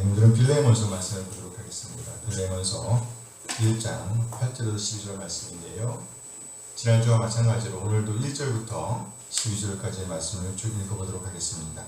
오늘은 빌레몬서 말씀을 보도록 하겠습니다. 빌레몬서 1장 8절에서 12절 말씀인데요. 지난주와 마찬가지로 오늘도 1절부터 12절까지의 말씀을 쭉 읽어보도록 하겠습니다.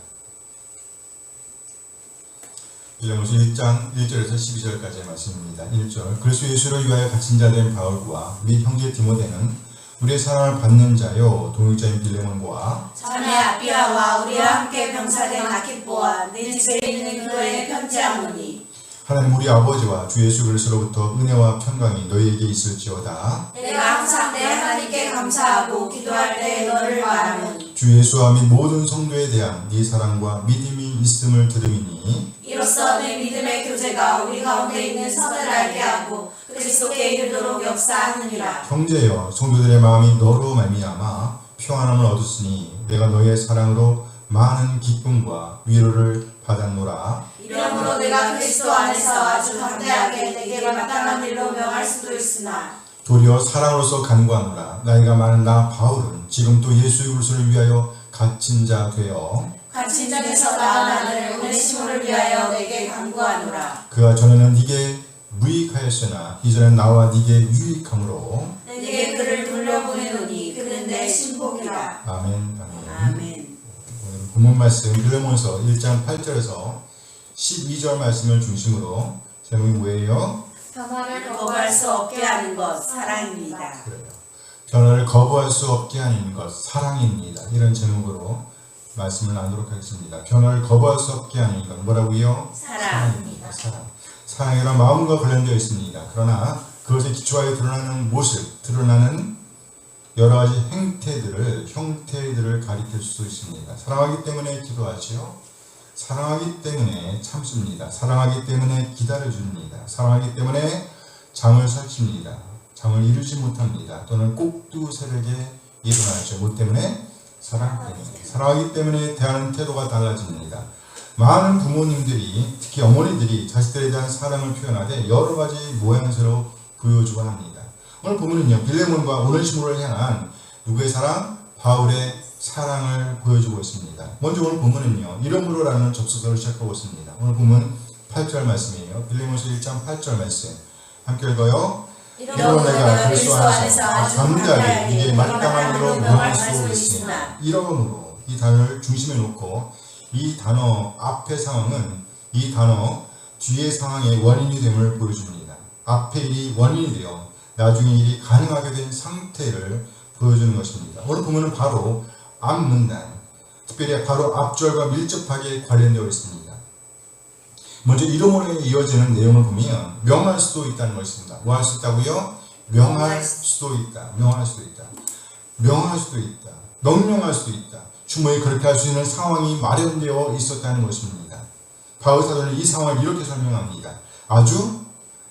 빌레몬서 1장 1절에서 12절까지의 말씀입니다. 1절 그리스도 예수를 위하여 갇힌 자 된 바울과 및 형제 디모데는 우리의 사랑을 받는 자요 동역자인 빌레몬과 자매 아비아와 우리와 함께 병사된 아키뽀와 네 집에 있는 교회에 편지하노니 하나님 우리 아버지와 주 예수 그리스도로부터 은혜와 평강이 너희에게 있을지어다. 내가 항상 내 하나님께 감사하고 기도할 때 너를 말하노니 주 예수와 및 모든 성도에 대한 네 사랑과 믿음이 있음을 들음이니 이로써 내 믿음의 교제가 우리 가운데 있는 선을 알게 하고 그리스도께 이르도록 역사하느니라. 형제여 성도들의 마음이 너로 말미암아 평안함을 얻었으니 내가 너희의 사랑으로 많은 기쁨과 위로를 받았노라. 이러므로 내가 그리스도 안에서 아주 담대하게 내게 마땅한 일로 명할 수도 있으나 도리어 사랑으로서 간구하노라. 나이가 많은 나 바울은 지금 또 예수 그리스도를 위하여 갇힌 자 되어 갇힌 자에서 낳은 아들 오네시모를 위하여 내게 간구하노라. 그가 전에는 네게 무익하였으나 이제는 나와 네게 유익함으로 내게 그를 돌려보내노니 그는 내 신복이라. 아멘. 아멘. 오늘 본문 말씀 빌레몬서 1장 8절에서 12절 말씀을 중심으로 제목이 뭐예요? 변화를 거부할 수 없게 하는 것 사랑입니다. 그래요. 변화를 거부할 수 없게 하는 것 사랑입니다. 이런 제목으로 말씀을 나누도록 하겠습니다. 변화를 거부할 수 없게 하는 것 뭐라고요? 사랑입니다. 사랑이란 마음과 관련되어 있습니다. 그러나 그것에 기초하여 드러나는 모습, 드러나는 여러 가지 형태들을 가리킬 수 있습니다. 사랑하기 때문에 기도하지요. 사랑하기 때문에 참습니다. 사랑하기 때문에 기다려줍니다. 사랑하기 때문에 잠을 설칩니다. 잠을 이루지 못합니다. 또는 꼭두 새벽에 일어나죠. 뭐 때문에? 사랑 때문에. 사랑하기 때문에 대하는 태도가 달라집니다. 많은 부모님들이 특히 어머니들이 자식들에 대한 사랑을 표현하되 여러 가지 모양새로 보여주곤 합니다. 오늘 보면은요 빌레몬과 오네시모를 향한 누구의 사랑? 바울의 사랑을 보여주고 있습니다. 먼저 오늘 본문은요 이러므로라는 접속사로 시작하고 있습니다. 오늘 본문 8절 말씀이에요. 빌레몬서 1장 8절 말씀 함께 읽어요. 이러므로 내가 그리스도 안에서 아주 담대하게 이게 마땅한 일로 명할 수 있으나 이러므로 이 단어를 중심에 놓고 이 단어 앞의 상황은 이 단어 뒤의 상황의 원인이 됨을 보여줍니다. 앞의 일이 원인이 되어 나중에 일이 가능하게 된 상태를 보여주는 것입니다. 오늘 보면은 바로 앞문단, 특별히 바로 앞절과 밀접하게 관련되어 있습니다. 먼저 이러므로 이어지는 내용을 보면 명할 수도 있다는 것입니다. 뭐 할 수 있다고요? 명할 수도 있다. 명할 수도 있다. 명할 수도 있다. 명령할 수도 있다. 충분히 그렇게 할 수 있는 상황이 마련되어 있었다는 것입니다. 바울 사도는 이 상황을 이렇게 설명합니다. 아주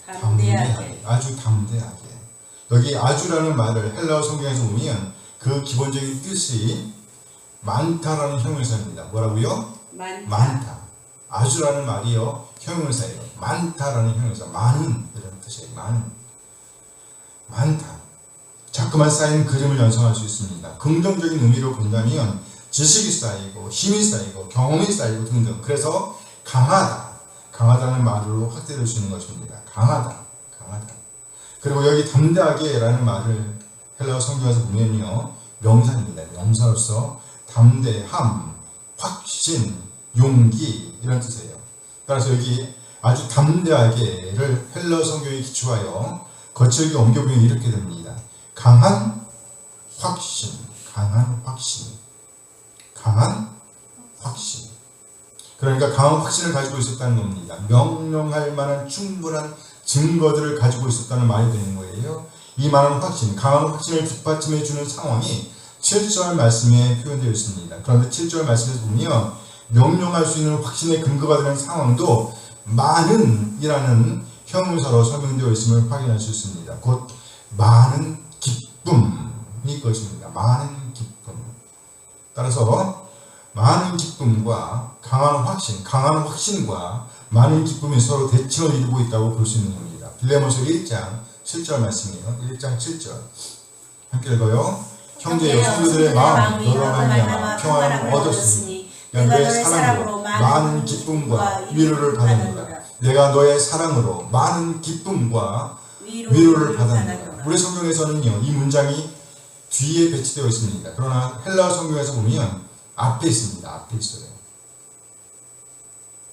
담대하게. 아주 담대하게. 여기 아주라는 말을 헬라어 성경에서 보면 그 기본적인 뜻이 많다라는 형용사입니다. 뭐라고요? 많다. 아주라는 말이요 형용사예요. 많다라는 형용사. 많은 이런 뜻이에요. 많다. 자꾸만 쌓인 그림을 연상할 수 있습니다. 긍정적인 의미로 본다면 지식이 쌓이고 힘이 쌓이고 경험이 쌓이고 등등. 그래서 강하다는 말로 확대될 수 있는 것입니다. 강하다. 그리고 여기 담대하게 라는 말을 헬라어 성경에서 보면요 명사입니다. 명사로서 담대함, 확신, 용기 이런 뜻이에요. 따라서 여기 아주 담대하게를 헬라어 성경에 기초하여 거칠게 옮겨보면 이렇게 됩니다. 강한 확신. 그러니까 강한 확신을 가지고 있었다는 겁니다. 명령할 만한 충분한 증거들을 가지고 있었다는 말이 되는 거예요. 이 많은 확신, 강한 확신을 뒷받침해주는 상황이 7절 말씀에 표현되어 있습니다. 그런데 7절 말씀에서 보면 명령할 수 있는 확신의 근거가 되는 상황도 많은이라는 형용사로 설명되어 있음을 확인할 수 있습니다. 곧 많은 기쁨이 것입니다. 많은 기쁨. 따라서 많은 기쁨과 강한 확신과 많은 기쁨이 서로 대칭을 이루고 있다고 볼 수 있는 겁니다. 빌레몬서 1장 7절 말씀이에요. 1장 7절 함께 읽어요. 형제여 성도들의 마음이 너로 말미암아 평안을 얻었으니 너의 사랑으로 많은 기쁨과 위로를 받았노라. 내가 너의 사랑으로 많은 기쁨과 위로를 받았노라. 우리 성경에서는요, 이 문장이 뒤에 배치되어 있습니다. 그러나 헬라어 성경에서 보면 앞에 있습니다. 앞에 있어요.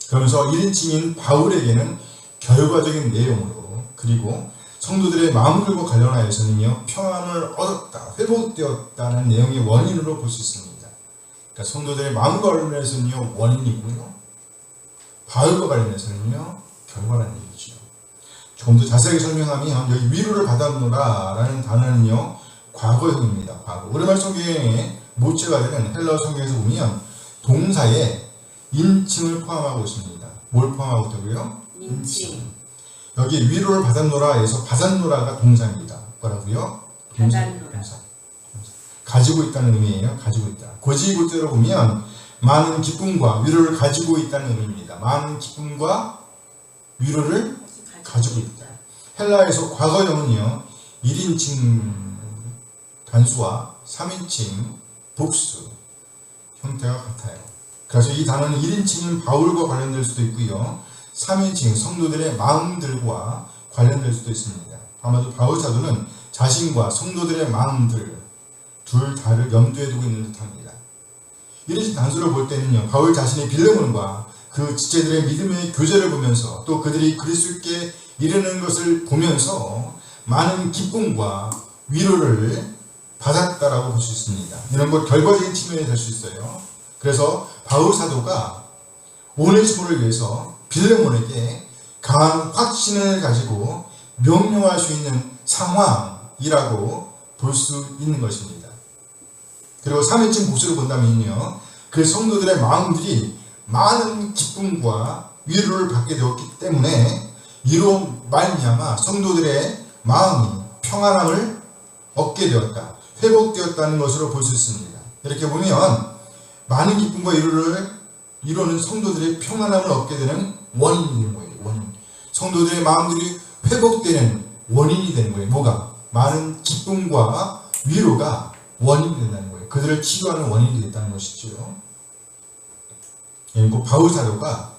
그러면서 1인칭인 바울에게는 결과적인 내용으로, 그리고 성도들의 마음들과 관련하여서는요, 평안을 얻었다, 회복되었다는 내용의 원인으로 볼 수 있습니다. 그러니까 성도들의 마음과 관련해서는요, 원인이고요, 바울과 관련해서는요, 결과라는 얘기죠. 조금 더 자세하게 설명하면 여기 위로를 받았노라 라는 단어는요, 과거형입니다. 과거. 오랜만 성경에 모체가 되는 헬라어 성경에서 보면 동사에 인칭을 포함하고 있습니다. 뭘 포함하고 있다고요? 인칭. 여기 위로를 받았노라에서 받았노라가 동사입니다. 뭐라고요? 받았노라. 가지고 있다는 의미예요. 가지고 있다. 고지고대로 보면 많은 기쁨과 위로를 가지고 있다는 의미입니다. 많은 기쁨과 위로를 가지고 있다. 헬라에서 과거형은요, 1인칭 단수와 3인칭 복수 형태가 같아요. 그래서 이 단어는 1인칭은 바울과 관련될 수도 있고요, 3인칭 성도들의 마음들과 관련될 수도 있습니다. 아마도 바울 사도는 자신과 성도들의 마음들 둘 다를 염두에 두고 있는 듯합니다. 1인칭 단수로 볼 때는요, 바울 자신이 빌레몬과 그 지체들의 믿음의 교제를 보면서 또 그들이 그리스도께 이르는 것을 보면서 많은 기쁨과 위로를 받았다라고 볼 수 있습니다. 이런 것 결과적인 측면이 될 수 있어요. 그래서 바울 사도가 오네시모를 위해서 빌레몬에게 강한 확신을 가지고 명령할 수 있는 상황이라고 볼 수 있는 것입니다. 그리고 3인칭 복수를 본다면요, 그 성도들의 마음들이 많은 기쁨과 위로를 받게 되었기 때문에 이로 말미암아 성도들의 마음이 평안함을 얻게 되었다, 회복되었다는 것으로 볼 수 있습니다. 이렇게 보면 많은 기쁨과 위로는 성도들의 평안함을 얻게 되는 원인이 되는 거예요. 원인. 성도들의 마음들이 회복되는 원인이 되는 거예요. 뭐가? 많은 기쁨과 위로가 원인이 된다는 거예요. 그들을 치유하는 원인이 됐다는 것이죠. 그리고 바울 사도가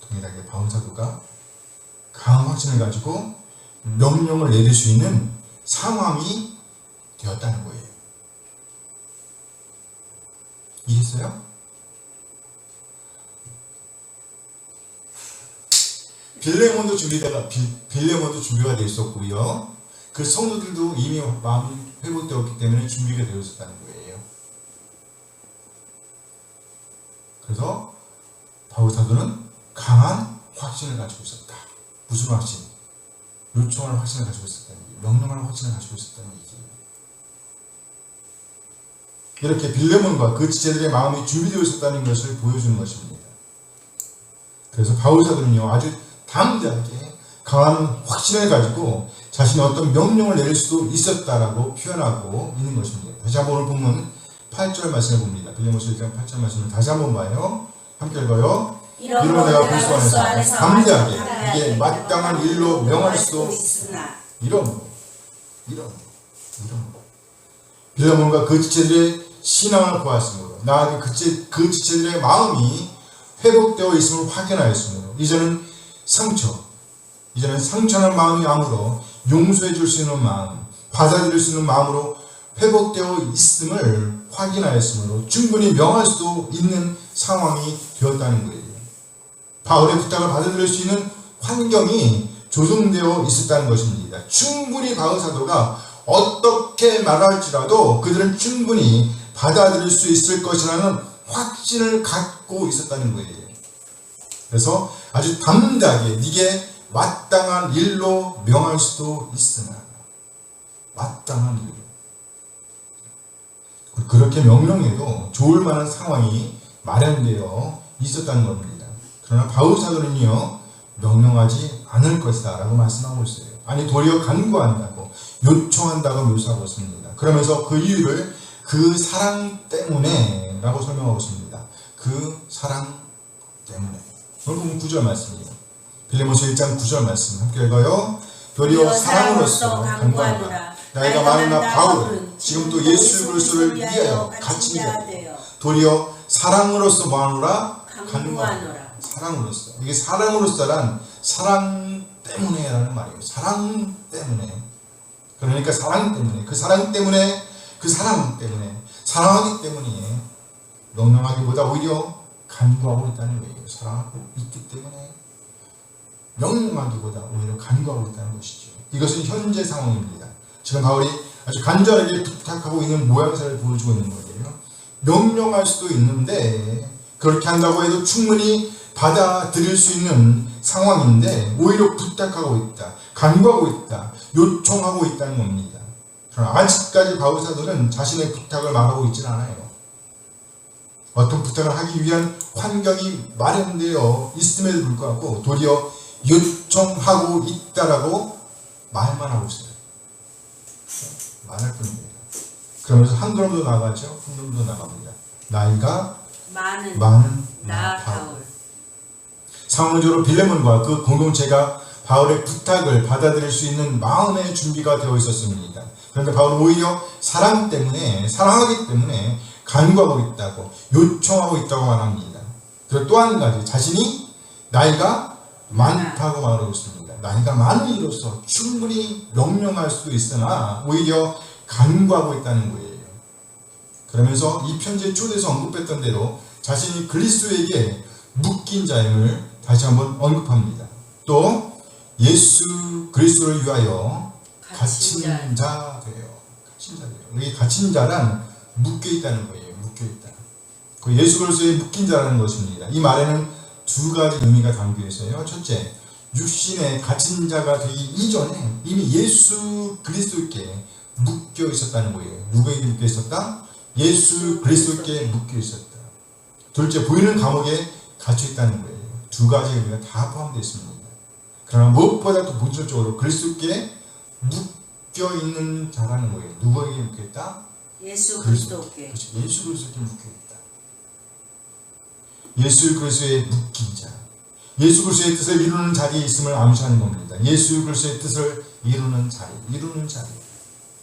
동일하게 바울 사도가 강한 확신을 가지고 명령을 내릴 수 있는 상황이 되었다는 거예요. 이해했어요? 빌레몬도 준비가 되어 있었고요, 그 성도들도 이미 마음이 회복되었기 때문에 준비가 되어 있었다는 거예요. 그래서 바울 사도는 강한 확신을 가지고 있었다. 무슨 확신? 요청할 확신을 가지고 있었다는 얘기예요. 명령할 확신을 가지고 있었다는 얘기예요. 이렇게 빌레몬과 그 지체들의 마음이 준비되어 있었다는 것을 보여주는 것입니다. 그래서 바울 사도는요, 아주 담대하게 강한 확신을 가지고 자신의 어떤 명령을 내릴 수도 있었다라고 표현하고 있는 것입니다. 다시 한번 오늘 본문 8절 말씀을 봅니다. 빌레몬서 1장 8절 말씀을 다시 한번 봐요. 함께 읽어요. 이로 내가 그리스도 안에서 담대하게 이게 마땅한 일로 명할 수도 있으나 이런 빌레몬과 그 지체들의 신앙을 보았으므로 나아가 그 지체들의 마음이 회복되어 있음을 확인하였으므로 이제는 상처난 마음이 아무로 용서해 줄 수 있는 마음, 받아들일 수 있는 마음으로 회복되어 있음을 확인하였으므로 충분히 명할 수도 있는 상황이 되었다는 거예요. 바울의 부탁을 받아들일 수 있는 환경이 조성되어 있었다는 것입니다. 충분히 바울 사도가 어떻게 말할지라도 그들은 충분히 받아들일 수 있을 것이라는 확신을 갖고 있었다는 거예요. 그래서 아주 담대하게 네게 마땅한 일로 명할 수도 있으나 마땅한 일로 그렇게 명령해도 좋을 만한 상황이 마련되어 있었다는 겁니다. 그러나 바울 사도는요, 명령하지 않을 것이다 라고 말씀하고 있어요. 아니 도리어 간구한다고 요청한다고 묘사하고 있습니다. 그러면서 그 이유를 그 사랑 때문에 라고 설명하고 있습니다. 그 사랑 때문에. 오늘 보면 9절 말씀이에요. 빌레몬서 1장 9절 말씀 함께 읽어요. 도리어 사랑으로서 간구하노라. 나이가 많은 나 바울은 지금 또 예수 그리스도를 위하여 갇힌 자 도리어 사랑으로서 뭐하노라? 간구하노라. 사랑으로서. 이게 사랑으로서란 사랑 때문에라는 말이에요. 사랑 때문에. 그러니까 사랑 때문에, 그 사랑 때문에, 그 사랑 때문에, 사랑하기 때문에 명령하기보다 오히려 간구하고 있다는 거예요. 사랑하고 있기 때문에 명령하기보다 오히려 간구하고 있다는 것이죠. 이것은 현재 상황입니다. 지금 바울이 아주 간절하게 부탁하고 있는 모양새를 보여주고 있는 거예요. 명령할 수도 있는데 그렇게 한다고 해도 충분히 받아들일 수 있는 상황인데 오히려 부탁하고 있다, 간구하고 있다, 요청하고 있다는 겁니다. 그러나 아직까지 바울 사도는 자신의 부탁을 말하고 있지는 않아요. 어떤 부탁을 하기 위한 환경이 마련되어 있음에도 불구하고 도리어 요청하고 있다라고 말만 하고 있어요. 말할 뿐입니다. 그러면서 한 걸음도 나가죠. 한 걸음도 나갑니다. 나이가 많은 나 바울. 상호적으로 빌레몬과 그 공동체가 바울의 부탁을 받아들일 수 있는 마음의 준비가 되어 있었습니다. 그런데 바울은 오히려 사랑 때문에, 사랑하기 때문에 간구하고 있다고, 요청하고 있다고 말합니다. 그리고 또 한 가지, 자신이 나이가 많다고 말하고 있습니다. 나이가 많은 이로서 충분히 명령할 수도 있으나 오히려 간구하고 있다는 거예요. 그러면서 이 편지의 초대에서 언급했던 대로 자신이 그리스도에게 묶인 자임을 다시 한번 언급합니다. 또 예수 그리스도를 위하여 갇힌 자 되요. 갇힌 자 되요. 여기 갇힌 자란 묶여 있다는 거예요. 묶여 있다. 그 예수 그리스도에 묶인 자라는 것입니다. 이 말에는 두 가지 의미가 담겨 있어요. 첫째, 육신에 갇힌 자가 되기 이전에 이미 예수 그리스도께 묶여 있었다는 거예요. 누구에게 묶여 있었다? 예수 그리스도께 묶여 있었다. 둘째, 보이는 감옥에 갇혀 있다는 거예요. 두 가지 의미가 다 포함되어 있습니다. 그러나 무엇보다 도 본질적으로 그리스도께 묶여 있는 자라는 거예요. 누구에게 묶여 있다? 예수 그리스도께. 그렇죠. 예수 그리스도께 묶여 있다. 예수 그리스도에 묶인 자. 예수 그리스도의 뜻을 이루는 자리에 있음을 암시하는 겁니다. 예수 그리스도의 뜻을 이루는 자리.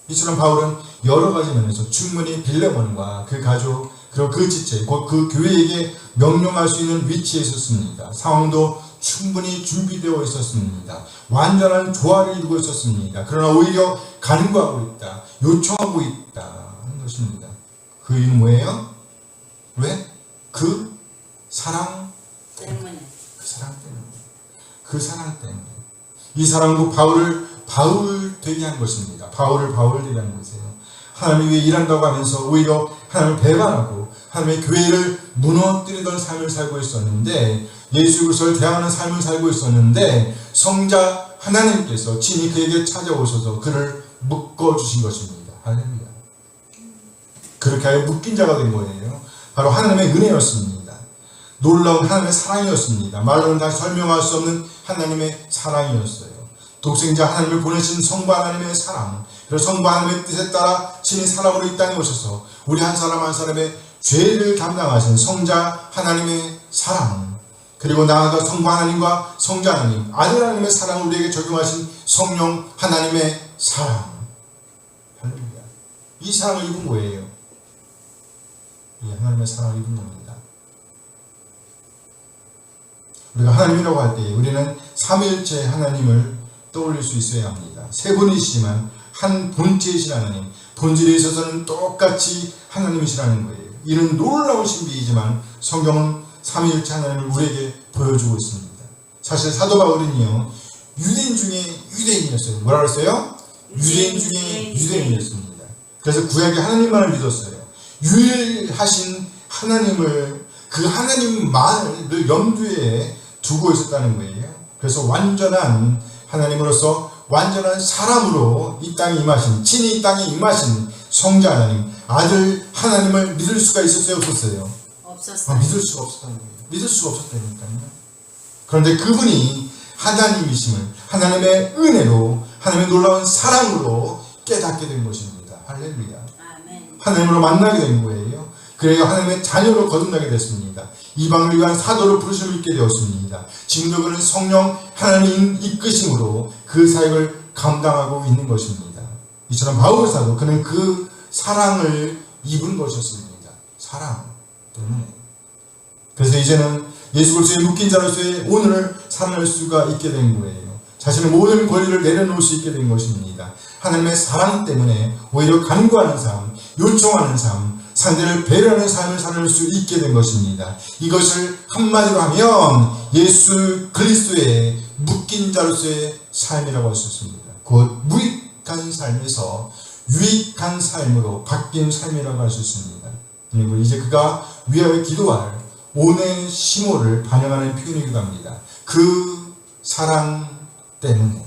이처럼 바울은 여러 가지 면에서 충분히 빌레몬과 그 가족, 그리고 그 지체, 곧 그 교회에게 명령할 수 있는 위치에 있었습니다. 상황도 충분히 준비되어 있었습니다. 완전한 조화를 이루고 있었습니다. 그러나 오히려 간구하고 있다, 요청하고 있다 하는 것입니다. 그 이유는 뭐예요? 왜? 그 사랑 때문에. 그 사랑 때문에. 이 사랑도 바울을 바울 되게 한 것입니다. 바울을 바울 되게 한 것이에요. 하나님을 위해 일한다고 하면서 오히려 하나님을 배반하고 하나님의 교회를 무너뜨리던 삶을 살고 있었는데, 예수 그리스도를 대하는 삶을 살고 있었는데 성자 하나님께서 친히 그에게 찾아오셔서 그를 묶어주신 것입니다. 할렐루야. 그렇게 하여 묶인 자가 된 거예요. 바로 하나님의 은혜였습니다. 놀라운 하나님의 사랑이었습니다. 말로는 다 설명할 수 없는 하나님의 사랑이었어요. 독생자 하나님을 보내신 성부 하나님의 사랑, 그리고 성부 하나님의 뜻에 따라 친히 사람으로 이 땅에 오셔서 우리 한 사람 한 사람의 죄를 담당하신 성자 하나님의 사랑, 그리고 나아가 성부 하나님과 성자 하나님, 아들 하나님의 사랑을 우리에게 적용하신 성령 하나님의 사랑. 할렐루야. 이 사랑을 입은 거예요. 이 하나님의 사랑을 입은 겁니다. 우리가 하나님이라고 할 때 우리는 삼위일체 하나님을 떠올릴 수 있어야 합니다. 세 분이시지만 한 본체이신 하나님, 본질에 있어서는 똑같이 하나님이시라는 거예요. 이는 놀라운 신비이지만 성경은 삼위일체 하나님을 우리에게 보여주고 있습니다. 사실 사도 바울은요, 유대인 중에 유대인이었어요. 뭐라 그랬어요? 유대인 중에 유대인이었습니다. 그래서 구약의 하나님만을 믿었어요. 유일하신 하나님을, 그 하나님만을 염두에 두고 있었다는 거예요. 그래서 완전한 하나님으로서 완전한 사람으로 이 땅에 임하신, 친히 이 땅에 임하신 성자 하나님, 아들 하나님을 믿을 수가 있었어요, 없었어요? 없었어요. 믿을 수가 없었다는 거예요. 믿을 수가 없었다니까요. 그런데 그분이 하나님이심을 하나님의 은혜로, 하나님의 놀라운 사랑으로 깨닫게 된 것입니다. 할렐루야. 아멘. 하나님으로 만나게 된 거예요. 그래야 하나님의 자녀로 거듭나게 됐습니다. 이방을 위한 사도로 부르심을 입게 되었습니다. 지금도 그는 성령 하나님 이끄심으로 그 사역을 감당하고 있는 것입니다. 이처럼 바울 사도, 그는 그 사랑을 입은 것이었습니다. 사랑 때문에. 그래서 이제는 예수 그리스도의 묶인 자로서의 오늘을 살아낼 수가 있게 된 거예요. 자신의 모든 권리를 내려놓을 수 있게 된 것입니다. 하나님의 사랑 때문에 오히려 간구하는 삶, 요청하는 삶, 상대를 배려하는 삶을 살아낼 수 있게 된 것입니다. 이것을 한마디로 하면 예수 그리스도의 묶인 자로서의 삶이라고 할 수 있습니다. 곧 무익한 삶에서 유익한 삶으로 바뀐 삶이라고 할 수 있습니다. 그리고 이제 그가 위하여 기도할 오네시모를 반영하는 표현이기도 합니다. 그 사랑 때문에,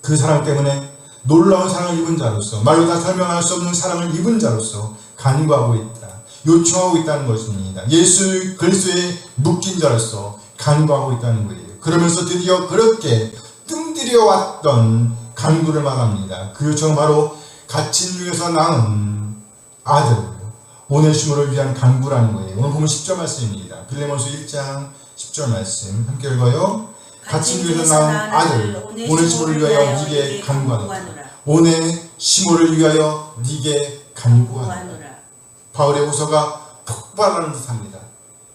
그 사랑 때문에 놀라운 사랑을 입은 자로서, 말로 다 설명할 수 없는 사랑을 입은 자로서 간구하고 있다, 요청하고 있다는 것입니다. 예수 그리스도의 묶인 자로서 간구하고 있다는 거예요. 그러면서 드디어 그렇게 뜸들여 왔던 간구를 말합니다. 그 요청은 바로 갇힌 중에서 낳은 아들 오네시모를 위한 간구라는 거예요. 오늘 보면 10절 말씀입니다. 빌레몬서 1장 10절 말씀 함께 읽어요. 갇힌 중에서 낳은 아들 오네시모를 위하여 네게 간구하노라. 오네시모를 위하여 네게 간구하노라. 바울의 후서가 폭발하는 듯합니다.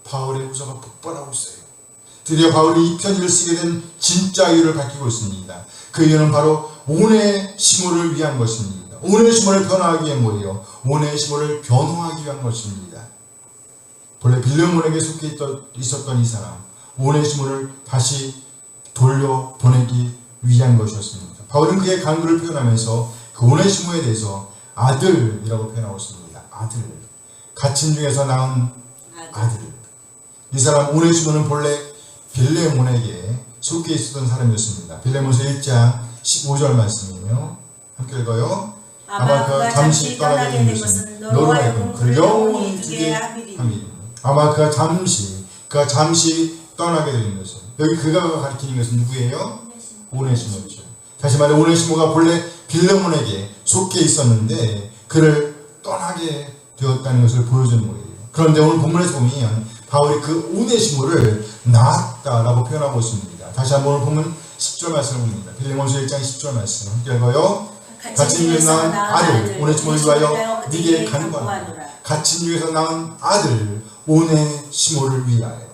바울의 후서가 폭발하고 있어요. 드디어 바울이 이 편지를 쓰게 된 진짜 이유를 밝히고 있습니다. 그 이유는 바로 오네시모를 위한 것입니다. 오네시모를 변화하기 위한 뭐예요? 오네시모를 변호하기 위한 것입니다. 본래 빌레몬에게 속해 있었던 이 사람 오네시모를 다시 돌려보내기 위한 것이었습니다. 바울은 그의 간구를 표현하면서 그 오네시모에 대해서 아들이라고 표현하고 있습니다. 아들, 갇힌 중에서 낳은 아들. 이 사람 오네시모는 본래 빌레몬에게 속해 있었던 사람이었습니다. 빌레몬서 1장 15절 말씀이에요. 함께 읽어요. 아마 그가 잠시 떠나게 된 것은 너로 하여금 그를 영원히 두게 함이니. 아마 그가 잠시 떠나게 된 것은, 여기 그가 가리키는 것은 누구예요? 오네시모죠. 다시 말해 오네시모가 본래 빌레몬에게 속해 있었는데 그를 떠나게 되었다는 것을 보여주는 거예요. 그런데 오늘 본문에서 보면 바울이 그 오네시모를 낳았다라고 표현하고 있습니다. 다시 한번 본문 10절 말씀을 봅니다. 빌레몬서 1장 10절 말씀 함께 읽어요. 갇힌 중에서 낳은 아들 오네시모를 위하여 네게 간구하노라. 갇힌 중에서 낳은 아들 오네시모를 위하여.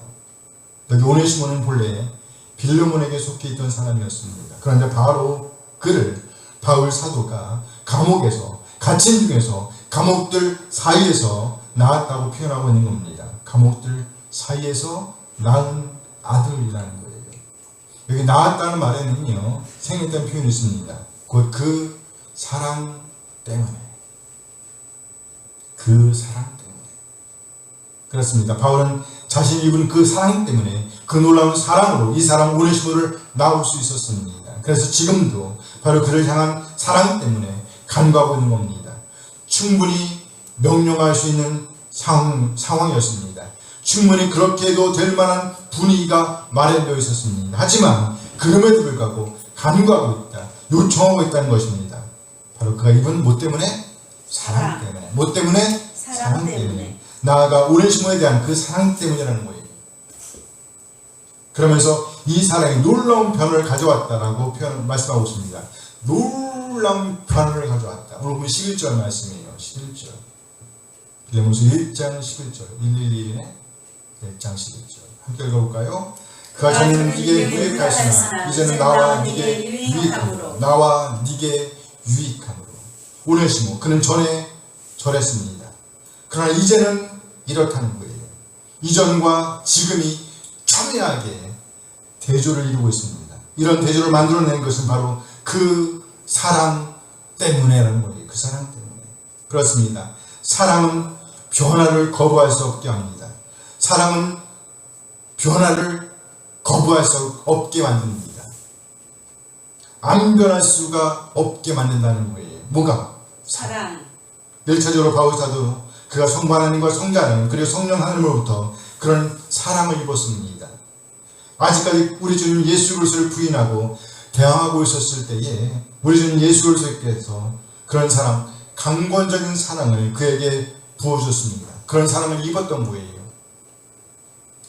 여기 오네시모는 본래 빌레몬에게 속해 있던 사람이었습니다. 그런데 바로 그를 바울 사도가 감옥에서, 갇힌 중에서 감옥들 사이에서 낳았다고 표현하고 있는 겁니다. 감옥들 사이에서 낳은 아들이라는 거예요. 여기 낳았다는 말에는요, 생겼다는 표현이 있습니다. 곧 그 사랑 때문에. 그 사랑 때문에. 그렇습니다. 바울은 자신이 입은 그 사랑 때문에, 그 놀라운 사랑으로 이 사람 오네시모를 낳을 수 있었습니다. 그래서 지금도 바로 그를 향한 사랑 때문에 간구하고 있는 겁니다. 충분히 명령할 수 있는 상황이었습니다. 충분히 그렇게 해도 될 만한 분위기가 마련되어 있었습니다. 하지만 그럼에도 불구하고 간구하고 있다, 요청하고 있다는 것입니다. 바로 그가 입은 뭐 때문에? 사랑 때문에. 뭐 때문에? 사랑 때문에. 나아가 오네시모에 대한 그 사랑 때문이라는 거예요. 그러면서 이 사랑이 놀라운 변화를 가져왔다라고 말씀하고 있습니다. 놀라운 변화를 가져왔다. 오늘 보면 11절 말씀이에요. 11절. 빌레몬서 1장 11절. 111이네. 1장 11절. 함께 읽어볼까요? 그가 전에는 네게 유익하였으나 이제는 나와 네게 유익함으로. 나와 네게 유익함으로. 오네시모, 그는 전에 저랬습니다. 그러나 이제는 이렇다는 거예요. 이전과 지금이 첨예하게 대조를 이루고 있습니다. 이런 대조를 만들어낸 것은 바로 그 사랑 때문에라는 거예요. 그 사랑 때문에. 그렇습니다. 사랑은 변화를 거부할 수 없게 합니다. 사랑은 변화를 거부할 수 없게 만듭니다. 안 변할 수가 없게 만든다는 거예요. 뭐가? 사랑. 1차적으로 바울 사도 그가 성부 하나님과 성자는 그리고 성령 하나님으로부터 그런 사랑을 입었습니다. 아직까지 우리 주님 예수 그리스도를 부인하고 대항하고 있었을 때에 우리 주님 예수 그리스도께서 그런 사랑, 강권적인 사랑을 그에게 부어주셨습니다. 그런 사랑을 입었던 거예요.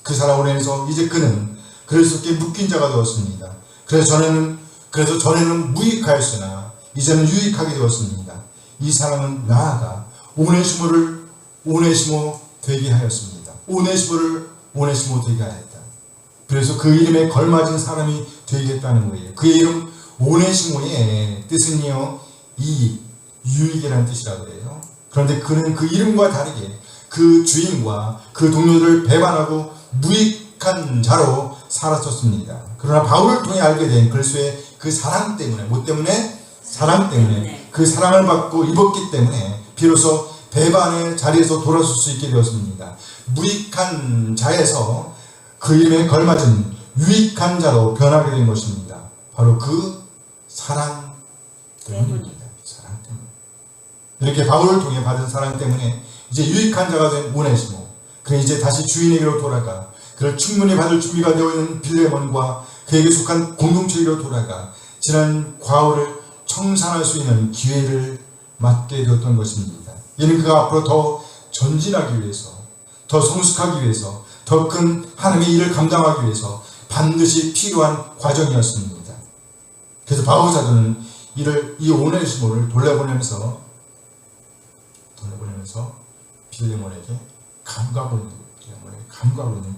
그 사랑으로 인해서 이제 그는 그리스도께 묶인 자가 되었습니다. 그래서 전에는 무익하였으나 이제는 유익하게 되었습니다. 이 사랑은 나아가 오네시모 되게 하였습니다. 오네시모를 오네시모 되게 하였다. 그래서 그 이름에 걸맞은 사람이 되겠다는 거예요. 그의 이름 오네시모의 뜻은요, 유익이라는 뜻이라고 해요. 그런데 그는 그 이름과 다르게 그 주인과 그 동료들을 배반하고 무익한 자로 살았었습니다. 그러나 바울을 통해 알게 된 그리스도의 그 사랑 때문에, 뭐 때문에? 사랑 때문에, 그 사랑을 받고 입었기 때문에 비로소 배반의 자리에서 돌아설 수 있게 되었습니다. 무익한 자에서 그 이름에 걸맞은 유익한 자로 변하게 된 것입니다. 바로 그 사랑 때문입니다. 사랑 때문에. 이렇게 바울을 통해 받은 사랑 때문에 이제 유익한 자가 된 오네시모, 그는 이제 다시 주인에게로 돌아가 그를 충분히 받을 준비가 되어 있는 빌레몬과 그에게 속한 공동체로 돌아가 지난 과오를 청산할 수 있는 기회를 맞게 되었던 것입니다. 이는 그가 앞으로 더 전진하기 위해서, 더 성숙하기 위해서, 더 큰 하나님의 일을 감당하기 위해서 반드시 필요한 과정이었습니다. 그래서 바울 사도는 이 오네시모를 돌려보내면서 빌레몬에게 감각을 있는 거예요.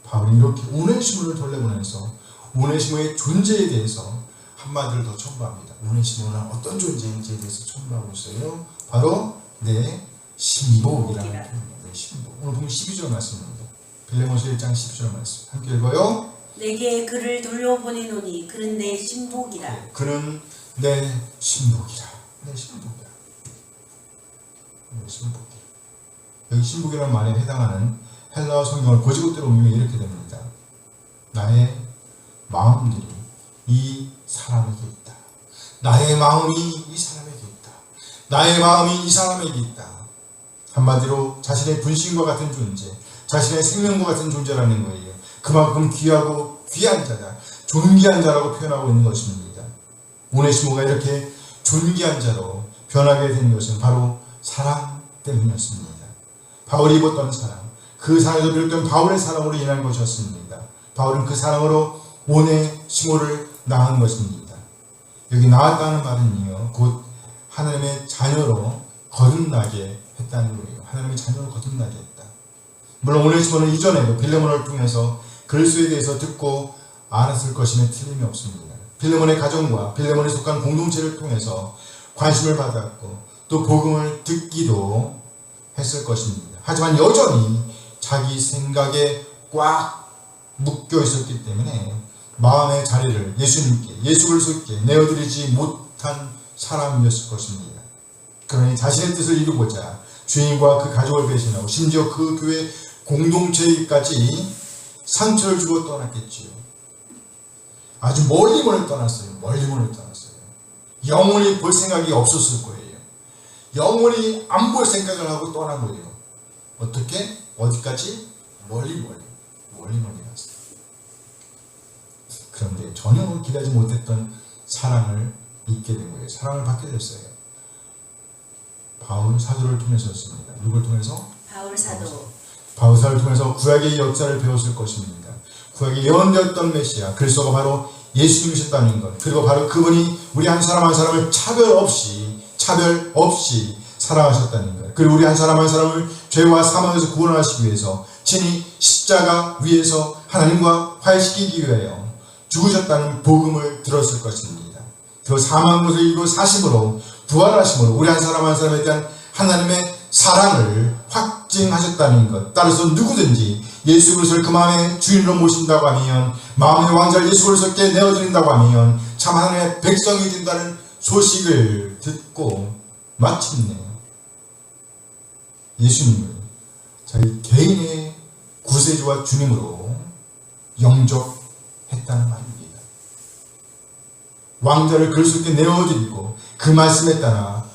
바울이 이렇게 오네시모를 돌려보내면서 오네시모의 존재에 대해서 한마디를 더 첨부합니다. 오네시모는 어떤 존재인지에 대해서 첨부하고 있어요. 바로 내 신복이라는 표현입니다. 내 신복. 오늘 보면 12절 말씀입니다. 빌레몬서 1장 12절 말씀. 함께 읽어요. 내게 그를 돌려보내노니 그는 내 신복이라. 네, 그는 내 신복이라. 내 신복이라. 내 신복이라. 여기 신복이라는 말에 해당하는 헬라어 성경을 고지고대로 옮기면 이렇게 됩니다. 나의 마음들이 이 사람에게 있다. 나의 마음이 이 사람에게 있다. 나의 마음이 이 사람에게 있다. 한마디로 자신의 분신과 같은 존재, 자신의 생명과 같은 존재라는 거예요. 그만큼 귀하고 귀한 자다, 존귀한 자라고 표현하고 있는 것입니다. 오네시모가 이렇게 존귀한 자로 변하게 된 것은 바로 사랑 때문이었습니다. 바울이 입었던 사랑, 그 사랑에서 비롯된 바울의 사랑으로 인한 것이었습니다. 바울은 그 사랑으로 오네시모를 낳은 것입니다. 여기 낳았다는 말은요, 곧 하나님의 자녀로 거듭나게 했다는 거예요. 하나님의 자녀로 거듭나게 했다. 물론 오네시모는 이전에도 빌레몬을 통해서 그리스도에 대해서 듣고 알았을 것임에 틀림이 없습니다. 빌레몬의 가정과 빌레몬에 속한 공동체를 통해서 관심을 받았고 또 복음을 듣기도 했을 것입니다. 하지만 여전히 자기 생각에 꽉 묶여 있었기 때문에 마음의 자리를 예수님께, 예수 그리스도께 내어드리지 못한 사람이었을 것입니다. 그러니 자신의 뜻을 이루고자 주인과 그 가족을 배신하고 심지어 그 교회 공동체까지 상처를 주고 떠났겠지요. 아주 멀리 떠났어요. 멀리 떠났어요. 영원히 볼 생각이 없었을 거예요. 영원히 안 볼 생각을 하고 떠난 거예요. 어떻게? 어디까지? 멀리 갔어요. 그런데 전혀 기대하지 못했던 사랑을 잊게 된 거예요. 사랑을 받게 됐어요. 바울 사도를 통해서였습니다. 누굴 통해서? 바울 사도. 바울 사도를 통해서 구약의 역사를 배웠을 것입니다. 구약에 예언되었던 메시아 그리스도가 바로 예수님이셨다는 것, 그리고 바로 그분이 우리 한 사람 한 사람을 차별 없이 사랑하셨다는 것, 그리고 우리 한 사람 한 사람을 죄와 사망에서 구원하시기 위해서 친히 십자가 위에서 하나님과 화해시키기 위하여 죽으셨다는 복음을 들었을 것입니다. 그 사망 것을 이기고 사심으로 부활하심으로 우리 한 사람 한 사람에 대한 하나님의 사랑을 확증하셨다는 것, 따라서 누구든지 예수 그리스도를 그 마음의 주인으로 모신다고 하면, 마음의 왕자를 예수 그리스도께 내어드린다고 하면 참 하나님의 백성이 된다는 소식을 듣고 마침내 예수님을 자기 개인의 구세주와 주님으로 영접했다는 말입니다. 왕자를 그리스도께 내어드리고 그 말씀에 따라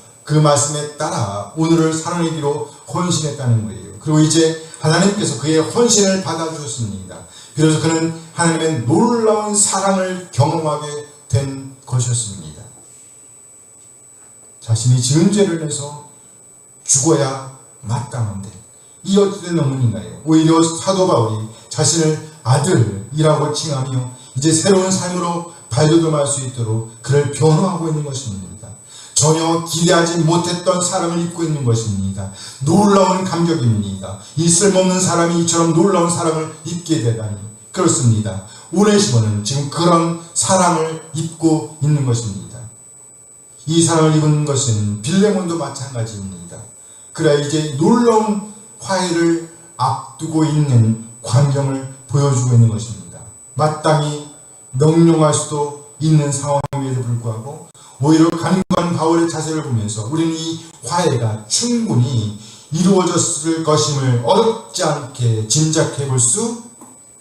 오늘을 살아내기로 헌신했다는 거예요. 그리고 이제 하나님께서 그의 헌신을 받아주셨습니다. 비로소 그는 하나님의 놀라운 사랑을 경험하게 된 것이었습니다. 자신이 지은 죄를 내서 죽어야 마땅한데 이 어찌된 어머니인가요? 오히려 사도 바울이 자신을 아들이라고 칭하며 이제 새로운 삶으로 발돋움할 수 있도록 그를 변호하고 있는 것입니다. 전혀 기대하지 못했던 사람을 입고 있는 것입니다. 놀라운 감격입니다. 이 쓸모없는 사람이 이처럼 놀라운 사람을 입게 되다니. 그렇습니다. 오네시모는 지금 그런 사랑을 입고 있는 것입니다. 이 사랑을 입은 것은 빌레몬도 마찬가지입니다. 그래 이제 놀라운 화해를 앞두고 있는 광경을 보여주고 있는 것입니다. 마땅히 명령할 수도 있는 상황임에도 불구하고 오히려 간과한 바울의 자세를 보면서 우리는 이 화해가 충분히 이루어졌을 것임을 어렵지 않게 짐작해 볼 수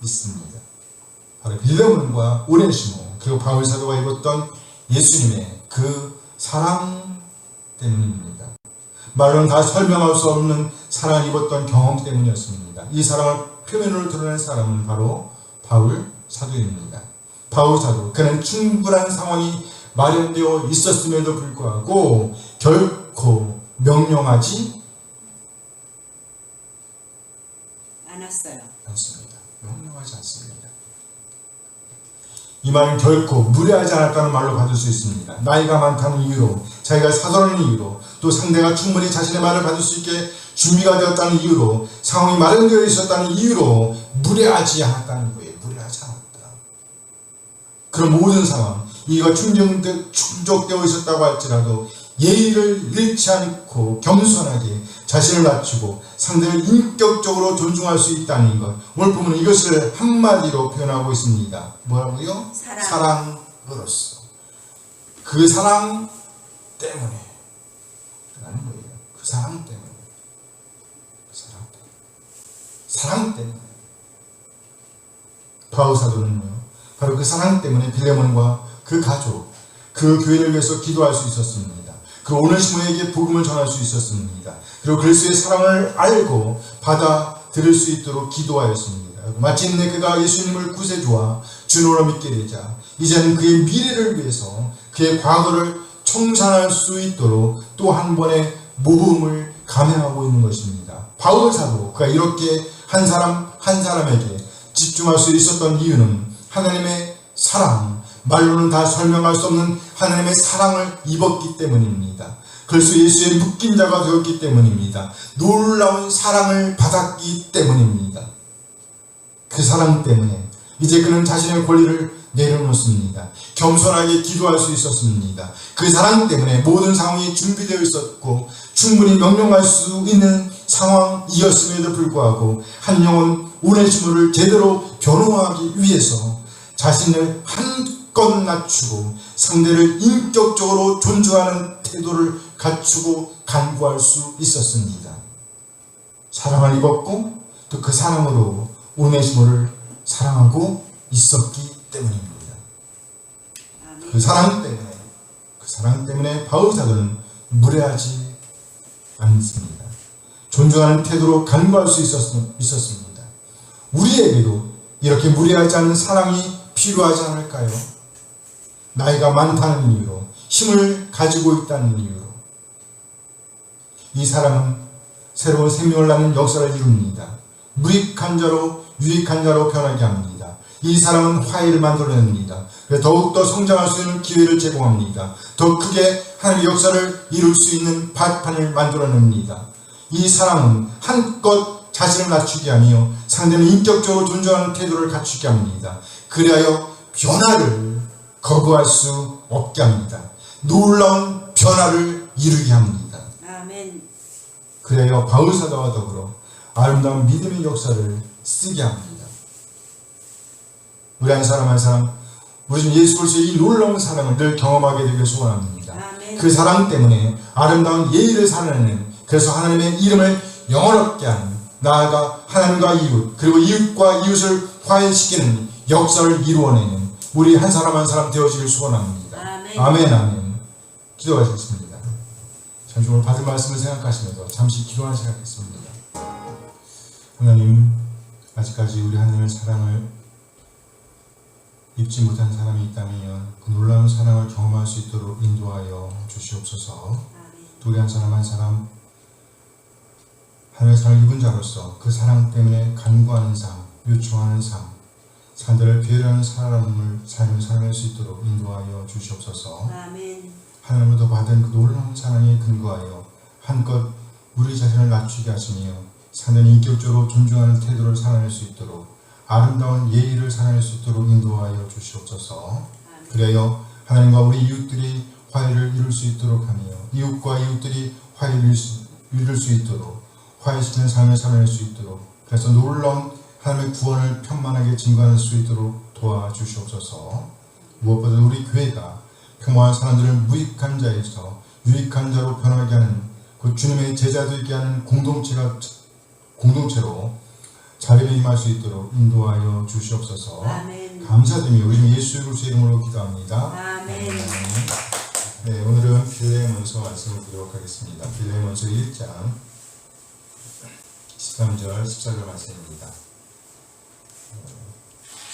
있습니다. 바로 빌레몬과 오네시모 그리고 바울 사도가 입었던 예수님의 그 사랑 때문입니다. 말로는 다 설명할 수 없는 사랑을 입었던 경험 때문이었습니다. 이 사랑을 표면으로 드러낸 사람은 바로 바울 사도입니다. 바울 사도 그는 충분한 상황이 마련되어 있었음에도 불구하고 결코 명령하지 않습니다. 명령하지 않습니다. 이 말은 결코 무례하지 않았다는 말로 받을 수 있습니다. 나이가 많다는 이유로, 자기가 사도라는 이유로, 또 상대가 충분히 자신의 말을 받을 수 있게 준비가 되었다는 이유로, 상황이 마련되어 있었다는 이유로 무례하지 않았다는 거예요. 무례하지 않았다. 그런 모든 상황, 이가 충족되어 있었다고 할지라도 예의를 잃지 않고 겸손하게 자신을 낮추고 상대를 인격적으로 존중할 수 있다는 것. 오늘 보면 이것을 한마디로 표현하고 있습니다. 뭐라고요? 사랑으로서. 그 사랑 때문에 라는 거예요. 그 사랑 때문에. 사랑 때문에. 바울 사도는요, 바로 그 사랑 때문에 빌레몬과 그 가족, 그 교회를 위해서 기도할 수 있었습니다. 그 오네시모에게 복음을 전할 수 있었습니다. 그리고 그리스도의 사랑을 알고 받아들일 수 있도록 기도하였습니다. 마침내 그가 예수님을 구세주와 주님으로 믿게 되자 이제는 그의 미래를 위해서 그의 과거를 청산할 수 있도록 또 한 번의 모험을 감행하고 있는 것입니다. 바울 사도 그가 이렇게 한 사람 한 사람에게 집중할 수 있었던 이유는 하나님의 사랑, 말로는 다 설명할 수 없는 하나님의 사랑을 입었기 때문입니다. 그래서 예수의 묶인 자가 되었기 때문입니다. 놀라운 사랑을 받았기 때문입니다. 그 사랑 때문에 이제 그는 자신의 권리를 내려놓습니다. 겸손하게 기도할 수 있었습니다. 그 사랑 때문에 모든 상황이 준비되어 있었고 충분히 명령할 수 있는 상황이었음에도 불구하고 한 영혼 오네시모를 제대로 변호하기 위해서 자신을 한껏 낮추고 상대를 인격적으로 존중하는 태도를 갖추고 간구할 수 있었습니다. 사랑을 입었고 또 그 사랑으로 오네시모를 사랑하고 있었기 때문입니다. 그 사랑 때문에 바울 사도는 무례하지 않습니다. 존중하는 태도로 간구할 수 있었습니다. 우리에게도 이렇게 무례하지 않는 사랑이 필요하지 않을까요? 나이가 많다는 이유로, 힘을 가지고 있다는 이유로. 이 사람은 새로운 생명을 낳는 역사를 이룹니다. 무익한 자로 유익한 자로 변하게 합니다. 이 사람은 화해를 만들어냅니다. 더욱더 성장할 수 있는 기회를 제공합니다. 더 크게 하나님의 역사를 이룰 수 있는 발판을 만들어냅니다. 이 사람은 한껏 자신을 낮추게 하며 상대는 인격적으로 존중하는 태도를 갖추게 합니다. 그리하여 변화를 거부할 수 없게 합니다. 놀라운 변화를 이루게 합니다. 아멘. 그리하여 바울 사도와 더불어 아름다운 믿음의 역사를 쓰게 합니다. 우리 한 사람 우리 주 예수 그리스도의 이 놀라운 사랑을 늘 경험하게 되길 소원합니다. 아멘. 그 사랑 때문에 아름다운 예의를 살아내는, 그래서 하나님의 이름을 영원롭게 하는, 나아가 하나님과 이웃 그리고 이웃과 이웃을 화해시키는 역사를 이루어내는 우리 한 사람 되어지길 소원합니다. 아멘. 아멘, 아멘. 기도하시겠습니다. 잠시 오늘 받은 말씀을 생각하시면서 잠시 기도하는 시간 갖겠습니다. 하나님, 아직까지 우리 하나님의 사랑을 입지 못한 사람이 있다면 그 놀라운 사랑을 경험할 수 있도록 인도하여 주시옵소서. 또 우리 한 사람 하나님의 사랑을 입은 자로서 그 사랑 때문에 간구하는 삶, 요청하는 삶, 상대를 배려하는 삶을 살아낼 수 있도록 인도하여 주시옵소서. 아멘. 하나님으로부터 받은 그 놀라운 사랑에 근거하여 한껏 우리 자신을 낮추게 하시며 사는 인격적으로 존중하는 태도를 살아낼 수 있도록 아름다운 예의를 살아낼 수 있도록 인도하여 주시옵소서. 그래야 하나님과 우리 이웃들이 화해를 이룰 수 있도록 하며 이웃과 이웃들이 화해를 이룰 수 있도록 화해시키는 삶을 살아낼 수 있도록 그래서 놀라운 하나님의 구원을 편만하게 증거할 수 있도록 도와주시옵소서. 무엇보다 우리 교회가 평화한 사람들을 무익한 자에서 유익한 자로 변하게 하는 그 주님의 제자 되게 하는 공동체로 자리를 임할 수 있도록 인도하여 주시옵소서. 아멘. 감사드리며 우리 예수 그리스도의 이름으로 기도합니다. 아멘. 네, 오늘은 빌레몬서 말씀을 보도록 하겠습니다. 빌레몬서 1장 13절 14절 말씀입니다.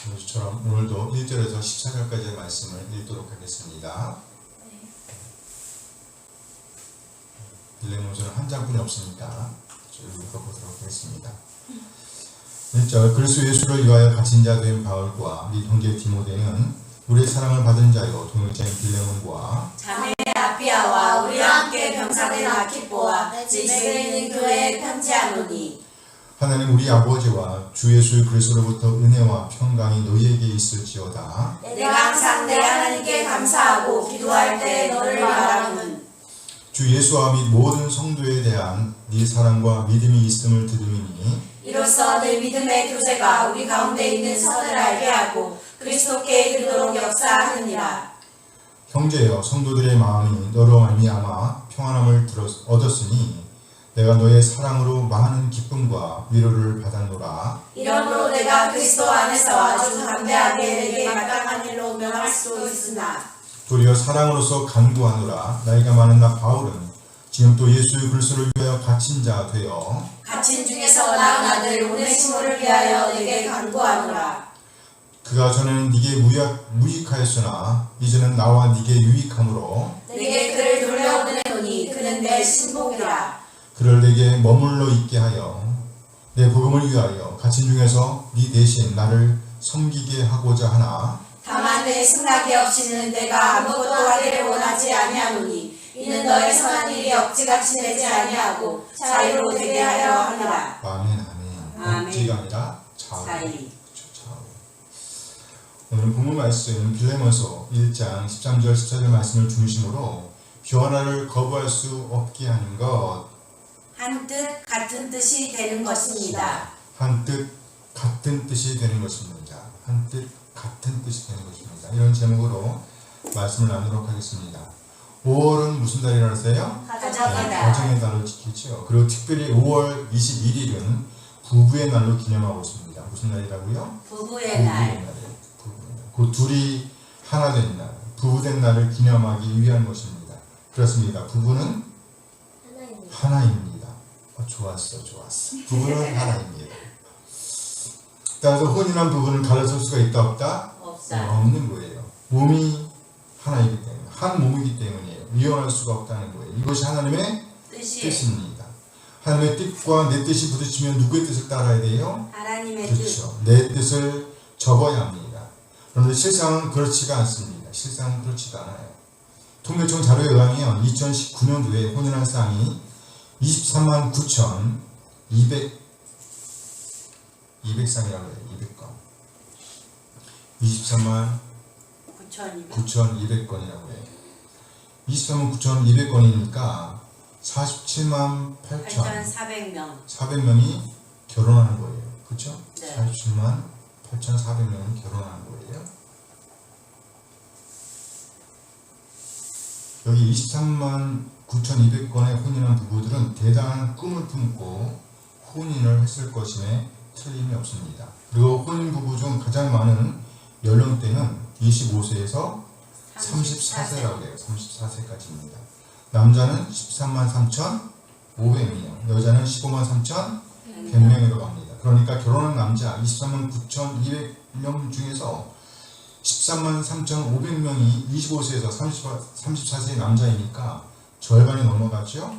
지금처럼 오늘도 1절에서 14절까지의 말씀을 읽도록 하겠습니다. 빌레몬서는 한 장뿐이 없으니까 읽어보도록 하겠습니다. 1절 그리스도 예수를 위하여 갇힌 자 된 바울과 및 형제 디모데는 우리의 사랑을 받은 자요 동역자인 빌레몬과 자매 아피아와 우리와 함께 병사된 아키포와 내 집에 있는 교회에 편지하노니 하나님 우리 아버지와 주 예수 그리스도로부터 은혜와 평강이 너희에게 있을지어다. 내가 항상 내 하나님께 감사하고 기도할 때 너를 말하노는 주 예수와 및 모든 성도에 대한 네 사랑과 믿음이 있음을 들으니 이로써 내 믿음의 교제가 우리 가운데 있는 선을 알게 하고 그리스도께 이르도록 역사하느니라. 형제여 성도들의 마음이 너로 말미암아 평안함을 얻었으니 내가 너의 사랑으로 많은 기쁨과 위로를 받았노라. 이러므로 내가 그리스도 안에서 아주 담대하게 내게 마땅한 일로 명할 수 있으나 도리어 사랑으로서 간구하노라. 나이가 많은 나 바울은 지금 또 예수 그리스도를 위하여 갇힌 자 되어 갇힌 중에서 낳은 아들 오네시모를 위하여 내게 간구하노라. 그가 전에는 네게 무익하였으나 이제는 나와 네게 유익함으로 내게 그를 돌려보내노니 그는 내 신복이라. 그를 내게 머물러 있게 하여 내 복음을 위하여 갇힌 중에서 네 대신 나를 섬기게 하고자 하나 다만 내 승낙이 없이는 내가 아무것도 하기를 원하지 아니하노니 이는 너의 선한 일이 억지같이 되지 아니하고 자유로 되게 하려 하노라. 아멘 아멘. 아멘. 억지가 아니라 자유. 자유. 오늘 본문 말씀 빌레몬서 1장 13절 14절 말씀을 중심으로 변화를 거부할 수 없게 하는 것 한 뜻 같은 뜻이 되는 것입니다. 한 뜻 같은 뜻이 되는 것입니다. 한 뜻 같은 뜻이 되는 것입니다. 이런 제목으로 말씀을 나누도록 하겠습니다. 5월은 무슨 달이라고 하세요? 가정의 달. 가정의 달로 지키죠. 그리고 특별히 5월 21일은 부부의 날로 기념하고 있습니다. 무슨 날이라고요? 부부의 날. 그 둘이 하나 된 날, 부부된 날을 기념하기 위한 것입니다. 그렇습니다. 부부는 하나입니다. 좋았어. 부부는 하나입니다. 따라서 혼인한 부부는 갈라설 수가 있다 없다? 없는 거예요. 몸이 하나이기 때문에 한 몸이기 때문이에요. 이혼할 수가 없다는 거예요. 이것이 하나님의 뜻입니다. 하나님의 뜻과 내 뜻이 부딪히면 누구의 뜻을 따라야 돼요? 하나님의 그렇죠. 내 뜻을 접어야 합니다. 그런데 실상은 그렇지가 않습니다. 실상은 그렇지가 않아요. 통계청 자료에 의하면 2019년도에 혼인한 쌍이 23만 9,200쌍이라고 해요. 200건. 23만 9,200건이라고 해요. 23만 9,200건이니까 47만 8,400명이 결혼하는 거예요. 그렇죠? 네. 47만 8,400명이 결혼하는 거예요. 여기 23만 9,200건의 혼인한 부부들은 대단한 꿈을 품고 혼인을 했을 것임에 틀림이 없습니다. 그리고 혼인 부부 중 가장 많은 연령대는 25세에서 34세라고 해요. 34세까지입니다. 남자는 13만 3,500명, 여자는 15만 3,100명이라고 합니다. 그러니까 결혼한 남자 23만 9,200명 중에서 13만 3,500명이 25세에서 34세의 남자이니까 절반이 넘어갔죠.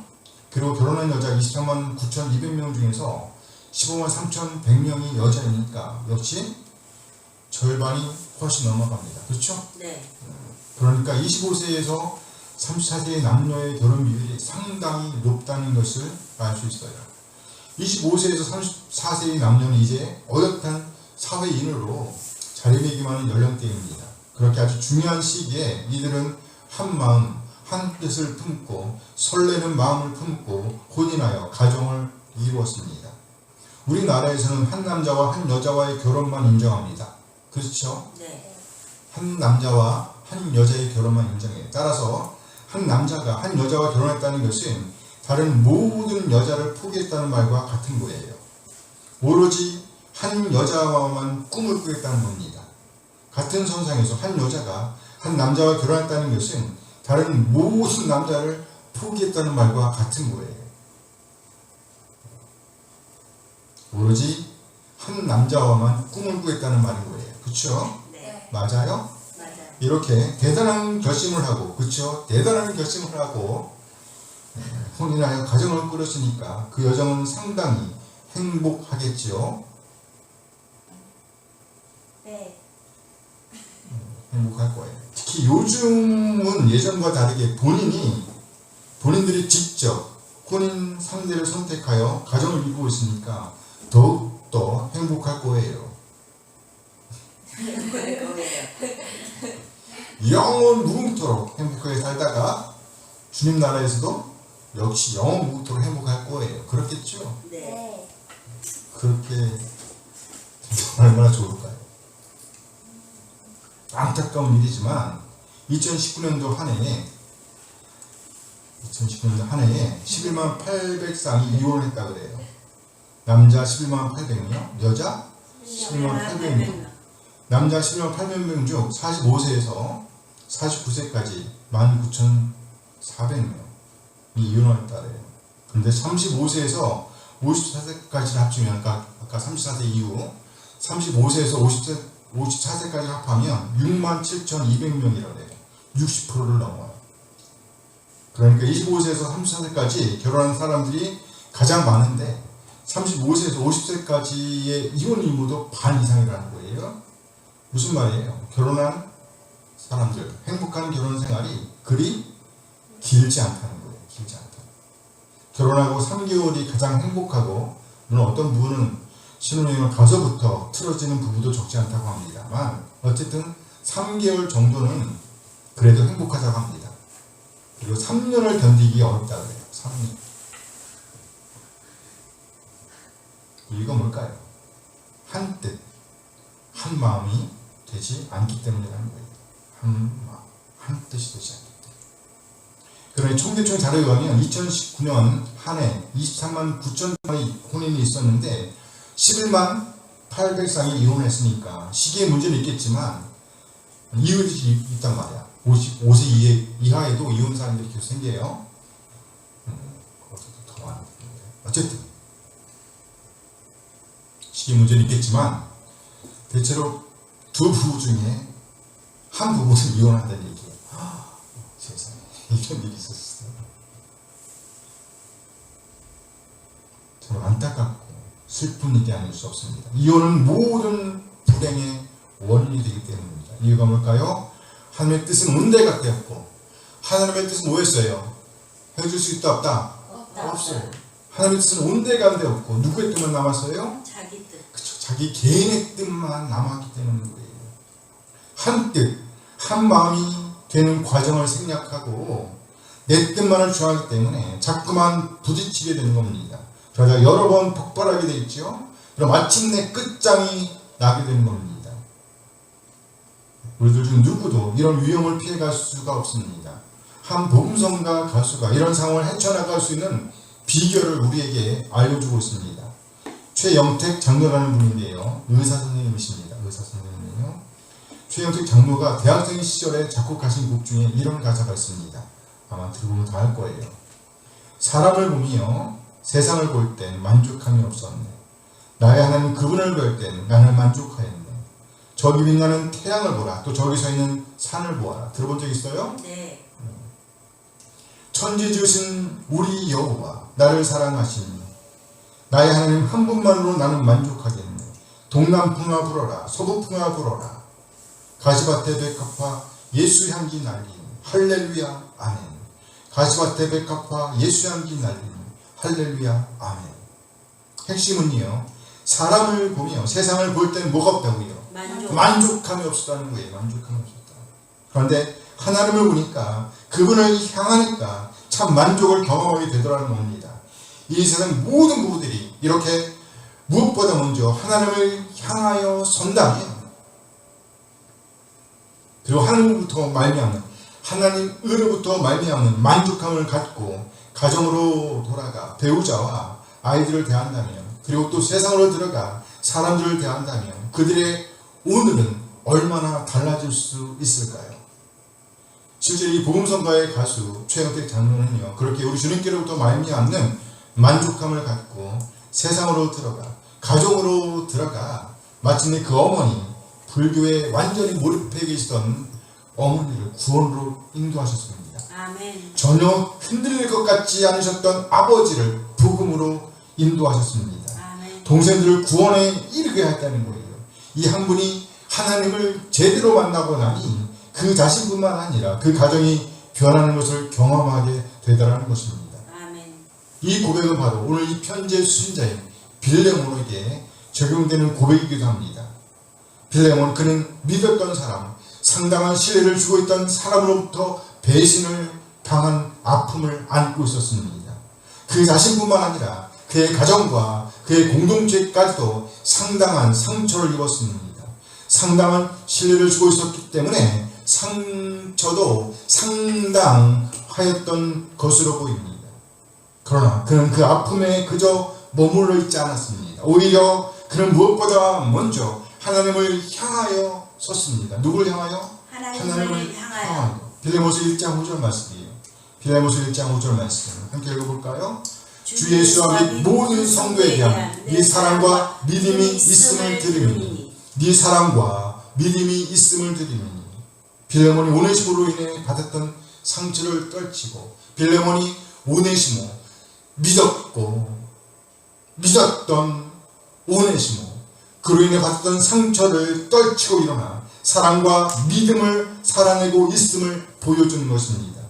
그리고 결혼한 여자 23만 9,200명 중에서 15만 3,100명이 여자이니까 역시 절반이 훨씬 넘어갑니다. 그렇죠? 네. 그러니까 25세에서 34세의 남녀의 결혼 비율이 상당히 높다는 것을 알 수 있어요. 25세에서 34세의 남녀는 이제 어엿한 사회인으로 자리매김하는 연령대입니다. 그렇게 아주 중요한 시기에 이들은 한 마음, 한 뜻을 품고 설레는 마음을 품고 혼인하여 가정을 이루었습니다. 우리나라에서는 한 남자와 한 여자와의 결혼만 인정합니다. 그렇죠? 네. 한 남자와 한 여자의 결혼만 인정해요. 따라서 한 남자가 한 여자와 결혼했다는 것은 다른 모든 여자를 포기했다는 말과 같은 거예요. 오로지 한 여자와만 꿈을 꾸겠다는 겁니다. 같은 선상에서 한 여자가 한 남자와 결혼했다는 것은 다른 모든 남자를 포기했다는 말과 같은 거예요. 오로지 한 남자와만 꿈을 꾸겠다는 말인 거예요. 그렇죠? 네. 맞아요? 맞아요. 이렇게 대단한 결심을 하고, 그렇죠? 대단한 결심을 하고 혼인하여 가정을 꾸렸으니까 그 여정은 상당히 행복하겠지요. 네. 행복할 거예요. 특히 요즘은 예전과 다르게 본인들이 직접 혼인 상대를 선택하여 가정을 이루고 있으니까 더욱더 행복할 거예요. 영원 무궁토록 행복하게 살다가 주님 나라에서도 역시 영원 무궁토록 행복할 거예요. 그렇겠죠? 네. 그렇게 얼마나 좋을까요? 안타까운 일이지만 2019년도 한 해에 11만 800쌍이 이혼을 했다 그래요. 남자 11만 800명, 여자 11만 800명. 남자 11만 800명 중 45세에서 49세까지 19,400명이 이혼을 했다 그래요. 그런데 35세에서 54세까지를 합치면 아까 34세 이후 35세에서 54세까지 합하면 67,200명이라고 해요. 60%를 넘어요. 그러니까 25세에서 34세까지 결혼한 사람들이 가장 많은데 35세에서 50세까지의 이혼 인구도 반 이상이라는 거예요. 무슨 말이에요? 결혼한 사람들, 행복한 결혼 생활이 그리 길지 않다는 거예요. 길지 않다. 결혼하고 3개월이 가장 행복하고, 물론 어떤 부부는 신혼여행을 가서부터 틀어지는 부부도 적지 않다고 합니다만 어쨌든 3개월 정도는 그래도 행복하다고 합니다. 그리고 3년을 견디기 어렵다 그래요. 3년. 이유가 뭘까요? 한 뜻, 한 마음이 되지 않기 때문이라는 거예요. 한 뜻이 되지 않기 때문에. 그러나 총대총 자료에 의하면 2019년 한 해 23만 9천 건의 혼인이 있었는데 11만 800쌍이 이혼했으니까 시기의 문제는 있겠지만 이유들이 있단 말이야. 55세 이하에도 이혼 사람들이 계속 생겨요. 그것도 더 많은데. 어쨌든 시기 문제는 있겠지만 대체로 두 부부 중에 한 부부는 이혼한다는 얘기예요. 세상에 이런 일이 있었어요. 정말 안타깝고 슬픈 일이 아닐 수 없습니다. 이혼은 모든 불행의 원인이 되기 때문입니다. 이유가 뭘까요? 하나님의 뜻은 온데가 되었고, 하나님의 뜻은 뭐였어요? 해줄 수 있다 없다? 없어요. 하나님의 뜻은 온데가 되었고, 누구의 뜻만 남았어요? 자기 뜻. 그쵸. 자기 개인의 뜻만 남았기 때문인 거예요. 한 뜻, 한 마음이 되는 과정을 생략하고 내 뜻만을 주장하기 때문에 자꾸만 부딪히게 되는 겁니다. 그러다 여러 번 폭발하게 되겠죠. 그럼 마침내 끝장이 나게 되는 겁니다. 우리들 중 누구도 이런 위험을 피해갈 수가 없습니다. 한 복음성가 가수가 이런 상황을 헤쳐나갈 수 있는 비결을 우리에게 알려주고 있습니다. 최영택 장로라는 분인데요. 의사 선생님이십니다. 의사 선생님이요. 최영택 장로가 대학생 시절에 작곡하신 곡 중에 이런 가사가 있습니다. 아마 들어보면 다 알 거예요. 사람을 보며 세상을 볼 땐 만족함이 없었네. 나의 하나님 그분을 볼 땐 나는 만족하였네. 저기 빛나는 태양을 보라. 또 저기 서 있는 산을 보아라. 들어본 적 있어요? 네. 천지 지으신 우리 여호와 나를 사랑하시니 나의 하나님 한 분만으로 나는 만족하겠네. 동남풍아 불어라. 서부풍아 불어라. 가시밭에 백합화 예수 향기 날리니 할렐루야 아멘. 가시밭에 백합화 예수 향기 날리는 할렐루야 아멘. 핵심은요, 사람을 보며 세상을 볼 때는 뭐가 없다고요? 만족함이 없었다는 거예요. 만족함이 없었다. 그런데 하나님을 보니까, 그분을 향하니까 참 만족을 경험하게 되더라는 겁니다. 이 세상 모든 부부들이 이렇게 무엇보다 먼저 하나님을 향하여 선다면, 그리고 하나님으로부터 말미암는, 하나님으로부터 말미암는 만족함을 갖고 가정으로 돌아가 배우자와 아이들을 대한다면, 그리고 또 세상으로 들어가 사람들을 대한다면 그들의 오늘은 얼마나 달라질 수 있을까요? 실제 이 복음성가의 가수 최영택 장로는요, 그렇게 우리 주님께로부터 말미암는 만족함을 갖고 세상으로 들어가 가정으로 들어가 마침내 그 어머니, 불교에 완전히 몰입해 계시던 어머니를 구원으로 인도하셨습니다. 아멘. 전혀 흔들릴 것 같지 않으셨던 아버지를 복음으로 인도하셨습니다. 아멘. 동생들을 구원에 이르게 했다는 거예요. 이 한 분이 하나님을 제대로 만나고 나니 그 자신뿐만 아니라 그 가정이 변하는 것을 경험하게 되더라는 것입니다. 아멘. 이 고백은 바로 오늘 이 편지의 수신자인 빌레몬에게 적용되는 고백이기도 합니다. 빌레몬, 그는 믿었던 사람, 상당한 신뢰를 주고 있던 사람으로부터 배신을 당한 아픔을 안고 있었습니다. 그 자신뿐만 아니라 그의 가정과 그의 공동체까지도 상당한 상처를 입었습니다. 상당한 신뢰를 주고 있었기 때문에 상처도 상당하였던 것으로 보입니다. 그러나 그는 그 아픔에 그저 머물러 있지 않았습니다. 오히려 그는 무엇보다 먼저 하나님을 향하여 섰습니다. 누굴 향하여? 하나님을 향하여. 빌레몬서 1장 5절 말씀이에요. 빌레몬서 1장 5절 말씀 함께 읽어볼까요? 주 예수와 및 모든 성도에 대한 네 사랑과 믿음이 있음을 들으니, 네 사랑과 믿음이 있음을 들으니. 빌레몬이 오네시모로 인해 받았던 상처를 떨치고, 빌레몬이 오네시모, 믿었던 오네시모, 그로 인해 받았던 상처를 떨치고 일어나 사랑과 믿음을 살아내고 있음을 보여주는 것입니다.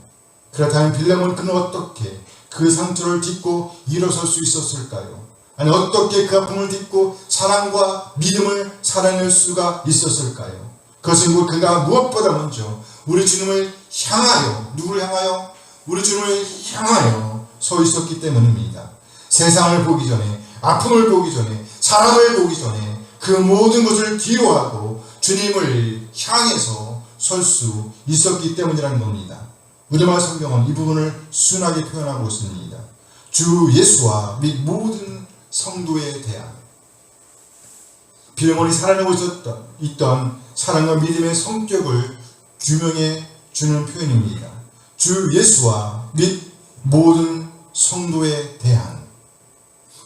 그렇다면 빌레몬, 그는 어떻게 그 상처를 딛고 일어설 수 있었을까요? 아니, 어떻게 그 아픔을 딛고 사랑과 믿음을 살아낼 수가 있었을까요? 그것은 그가 무엇보다 먼저 우리 주님을 향하여, 누구를 향하여? 우리 주님을 향하여 서 있었기 때문입니다. 세상을 보기 전에, 아픔을 보기 전에, 사람을 보기 전에 그 모든 것을 뒤로하고 주님을 향해서 설 수 있었기 때문이라는 겁니다. 우리말 성경은 이 부분을 순하게 표현하고 있습니다. 주 예수와 및 모든 성도에 대한, 빌레몬이 살아내고 있던 사랑과 믿음의 성격을 규명해 주는 표현입니다. 주 예수와 및 모든 성도에 대한.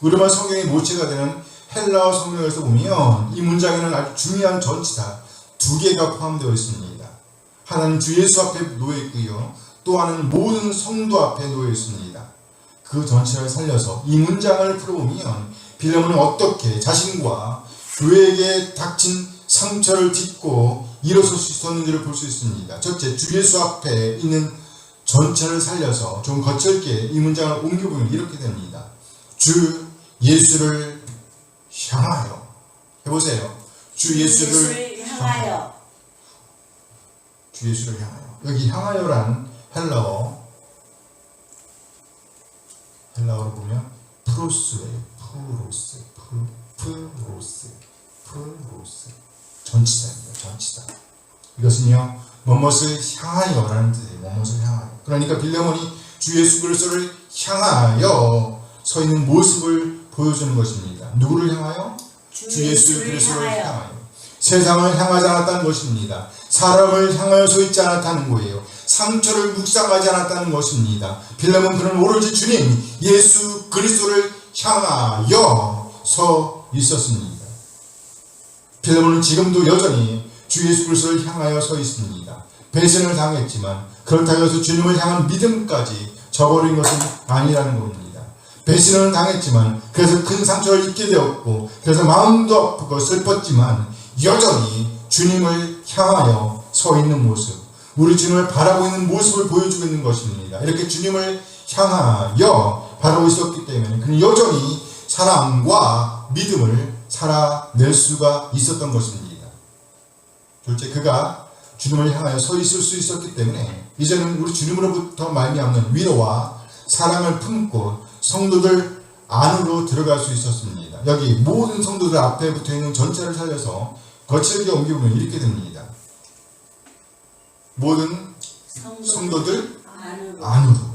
우리말 성경의 모체가 되는 헬라어 성경에서 보면 이 문장에는 아주 중요한 전치사 두 개가 포함되어 있습니다. 하나는 주 예수 앞에 놓여 있고요, 또 하나는 모든 성도 앞에 놓여 있습니다. 그 전치사를 살려서 이 문장을 풀어보면 빌레몬은 어떻게 자신과 교회에게 닥친 상처를 딛고 일어설 수 있었는지를 볼 수 있습니다. 첫째, 주 예수 앞에 있는 전체를 살려서 좀 거칠게 이 문장을 옮겨보면 이렇게 됩니다. 주 예수를 향하여. 해보세요. 주 예수를 향하여. 주 예수를 향하여. 여기 향하여라는 헬라어로 보면 프로스예요. 프로스. 전치사입니다. 전치사. 이것은요, 무엇을 향하여라는 뜻이에요. 무엇을 향하여. 그러니까 빌레몬이 주 예수 그리스도를 향하여 서 있는 모습을 보여주는 것입니다. 누구를 향하여? 주 예수 그리스도를 향하여. 세상을 향하지 않았다는 것입니다. 사람을 향하여 서 있지 않았다는 거예요. 상처를 묵상하지 않았다는 것입니다. 빌레몬, 그는 오로지 주님 예수 그리스도를 향하여 서 있었습니다. 빌레몬은 지금도 여전히 주 예수 그리스도를 향하여 서 있습니다. 배신을 당했지만 그렇다고 해서 주님을 향한 믿음까지 저버린 것은 아니라는 겁니다. 배신을 당했지만, 그래서 큰 상처를 입게 되었고, 그래서 마음도 아프고 슬펐지만 여전히 주님을 향하여 서 있는 모습. 우리 주님을 바라고 있는 모습을 보여주고 있는 것입니다. 이렇게 주님을 향하여 바라고 있었기 때문에 그는 여전히 사랑과 믿음을 살아낼 수가 있었던 것입니다. 둘째, 그가 주님을 향하여 서 있을 수 있었기 때문에 이제는 우리 주님으로부터 말미암는 위로와 사랑을 품고 성도들 안으로 들어갈 수 있었습니다. 여기 모든 성도들 앞에 붙어있는 전체를 살려서 거칠게 옮겨보면 이렇게 됩니다. 모든 성도들 안으로.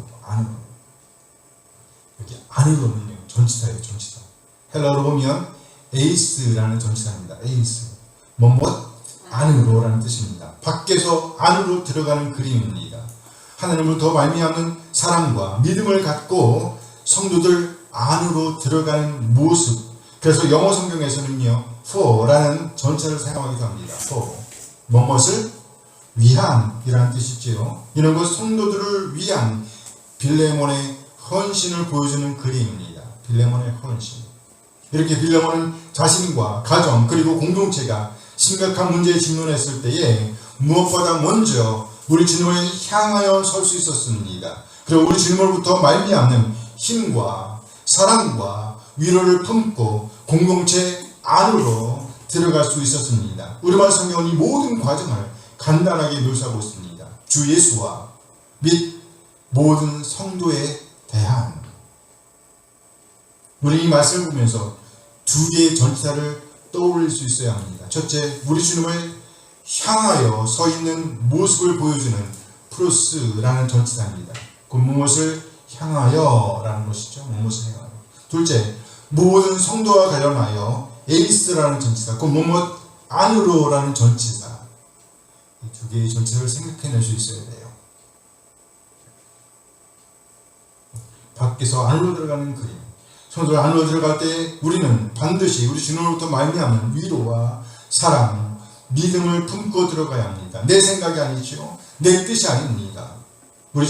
이렇게 안으로는요, 전치사예요, 전치사. 헬라어로 보면 에이스라는 전치사입니다. 에이스. 뭐뭐 안으로라는 뜻입니다. 밖에서 안으로 들어가는 그림입니다. 하나님으로부터 말미암는 사랑과 믿음을 갖고 성도들 안으로 들어가는 모습. 그래서 영어 성경에서는요, for라는 전체를 사용하기도 합니다. for. 뭐뭇을 위한이라는 뜻이지요. 이런 것 성도들을 위한 빌레몬의 헌신을 보여주는 그림입니다. 빌레몬의 헌신. 이렇게 빌레몬은 자신과 가정 그리고 공동체가 심각한 문제에 직면했을 때에 무엇보다 먼저 우리 주님을 향하여 설 수 있었습니다. 그리고 우리 주님으로부터 말미암는 힘과 사랑과 위로를 품고 공동체 안으로 들어갈 수 있었습니다. 우리말 성경은 이 모든 과정을 간단하게 묘사하고 있습니다. 주 예수와 및 모든 성도에 대한. 우리 이 말씀을 보면서 두 개의 전치사를 떠올릴 수 있어야 합니다. 첫째, 우리 주님을 향하여 서 있는 모습을 보여주는 프로스라는 전치사입니다. 그 무엇을 향하여 라는 것이죠. 무엇을 향하여. 둘째, 모든 성도와 관련하여 에이스라는 전치사, 그 무엇 안으로 라는 전치사. 이 두 개의 전치사를 생각해낼 수 있어야 돼요. 밖에서 안으로 들어가는 그림. 성도들 안으로 들어갈 때 우리는 반드시 우리 주님으로부터 말미암는 위로와 사랑, 믿음을 품고 들어가야 합니다. 내 생각이 아니죠. 내 뜻이 아닙니다. 우리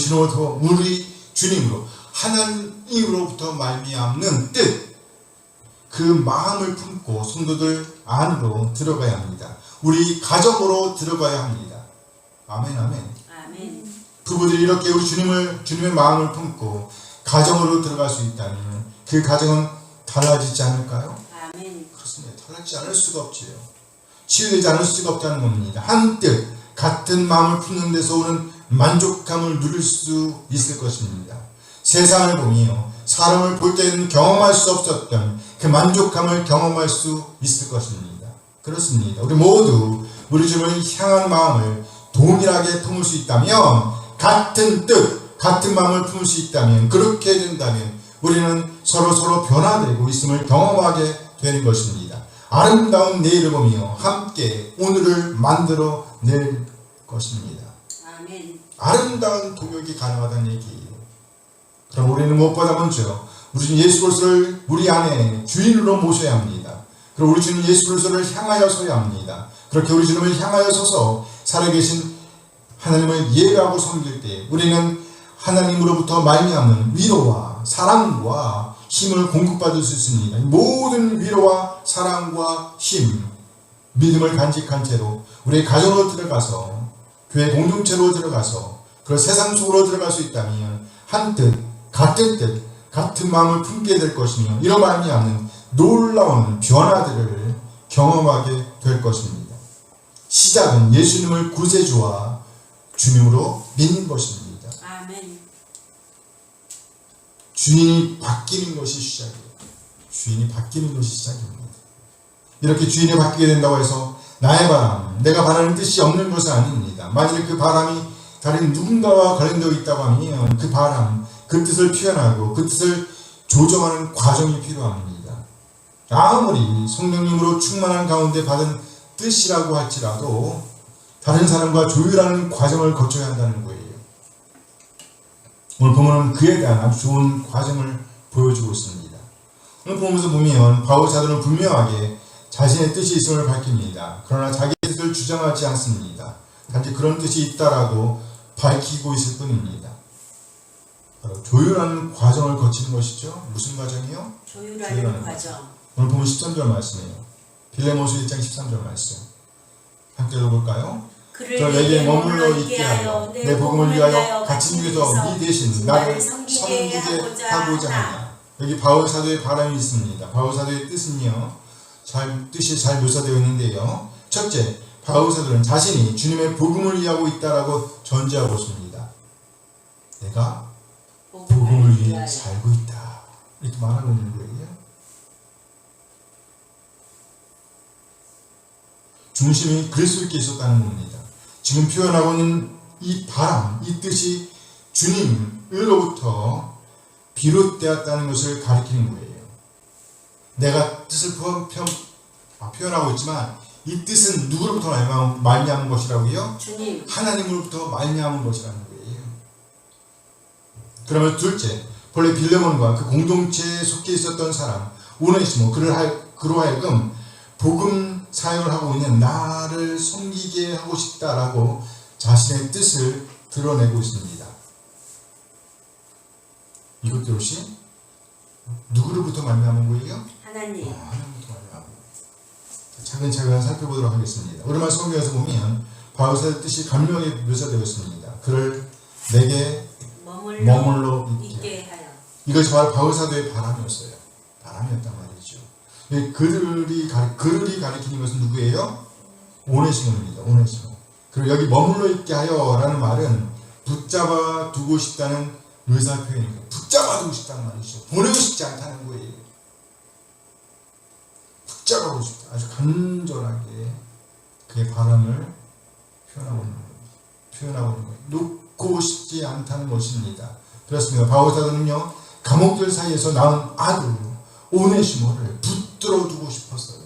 주님으로 하나님으로부터 말미암는 뜻, 그 마음을 품고 성도들 안으로 들어가야 합니다. 우리 가정으로 들어가야 합니다. 아멘, 아멘. 아멘. 부부들이 이렇게 우리 주님의 마음을 품고 가정으로 들어갈 수 있다면 그 가정은 달라지지 않을까요? 아멘. 그렇습니다. 달라지지 않을 수가 없지요. 치유되지 않을 수가 없다는 겁니다. 한 뜻, 같은 마음을 품는 데서 오는 만족감을 누릴 수 있을 것입니다. 세상을 보며 사람을 볼 때는 경험할 수 없었던 그 만족감을 경험할 수 있을 것입니다. 그렇습니다. 우리 모두 우리 주님을 향한 마음을 동일하게 품을 수 있다면, 같은 뜻, 같은 마음을 품을 수 있다면, 그렇게 된다면 우리는 서로 변화되고 있음을 경험하게 되는 것입니다. 아름다운 내일을 보며 함께 오늘을 만들어 낼 것입니다. 아멘. 아름다운 동역이 가능하다는 얘기예요. 그럼 우리는 무엇보다 먼저 우리 주님 예수 그리스도를 우리 안에 주인으로 모셔야 합니다. 그리고 우리 주님 예수 그리스도를 향하여 서야 합니다. 그렇게 우리 주님을 향하여 서서 살아계신 하나님을 예배하고 섬길 때 우리는 하나님으로부터 말미암는 위로와 사랑과 힘을 공급받을 수 있습니다. 모든 위로와 사랑과 힘, 믿음을 간직한 채로 우리의 가정으로 들어가서, 교회 공동체로 들어가서, 그리고 세상 속으로 들어갈 수 있다면 한 뜻, 같은 뜻, 같은 마음을 품게 될 것이며, 이로 말미암는 놀라운 변화들을 경험하게 될 것입니다. 시작은 예수님을 구세주와 주님으로 믿는 것입니다. 아멘. 주인이 바뀌는 것이 시작이에요. 주인이 바뀌는 것이 시작입니다. 이렇게 주인이 바뀌게 된다고 해서 나의 바람, 내가 바라는 뜻이 없는 것은 아닙니다. 만일 그 바람이 다른 누군가와 관련되어 있다고 하면 그 바람, 그 뜻을 표현하고 그 뜻을 조정하는 과정이 필요합니다. 아무리 성령님으로 충만한 가운데 받은 뜻이라고 할지라도 다른 사람과 조율하는 과정을 거쳐야 한다는 거예요. 오늘 본문은 그에 대한 아주 좋은 과정을 보여주고 있습니다. 오늘 본문에서 보면 바울 사도는 분명하게 자신의 뜻이 있음을 밝힙니다. 그러나 자기 뜻을 주장하지 않습니다. 단지 그런 뜻이 있다라고 밝히고 있을 뿐입니다. 바로 조율하는 과정을 거치는 것이죠. 무슨 과정이요? 조율하는 과정. 오늘 보면 13절 말씀이에요. 빌레몬서 1장 13절 말씀. 함께 읽어볼까요? 그를 내게 머물러 있게 하여 내 복음을 위하여 갇힌 중에서 네 대신 나를 섬기게 하고자 하냐. 여기 바울 사도의 바람이 있습니다. 바울 사도의 뜻은요, 뜻이 잘 묘사되어 있는데요. 첫째, 바울 사도는 자신이 주님의 복음을 위하고 있다라고 전제하고 있습니다. 내가 복음을 위해 살고 있다, 이렇게 말하고 있는 거예요. 중심이 그리스도께 있었다는 겁니다. 지금 표현하고 있는 이 바람, 이 뜻이 주님으로부터 비롯되었다는 것을 가리키는 거예요. 내가 뜻을 표현하고 있지만 이 뜻은 누구로부터 말미암은 것이라고요? 주님. 하나님으로부터 말미암은 것이라는 거예요. 그러면 둘째, 본래 빌레몬과 그 공동체에 속해 있었던 사람 오네시모, 그로 하여금 복음 사역을 하고 있는 나를 섬기게 하고 싶다라고 자신의 뜻을 드러내고 있습니다. 이것 역시 누구로부터 말미암은 거예요? 하나님. 하나님부터 말미암은 거예요. 차근차근 살펴보도록 하겠습니다. 우리말 성경에서 보면 바울 사도의 뜻이 간명하게 묘사되어 있습니다. 그를 내게 머물러 있게 하여. 이것이 바로 바울 사도의 바람이었어요. 바람이었단 말이죠. 그들이 가리키는 것은 누구예요? 오네시모입니다. 오네시모. 그리고 여기 머물러 있게 하여 라는 말은 붙잡아 두고 싶다는 의사 표현입니다. 붙잡아 두고 싶다는 말이죠. 보내고 싶지 않다는 거예요. 붙잡아두고 싶다. 아주 간절하게 그의 바람을 표현하고 있는 거예요. 놓고 싶지 않다는 것입니다. 그렇습니다. 바울 사도는요, 감옥들 사이에서 낳은 아들 오네시모를 붙들어 두고 싶었어요.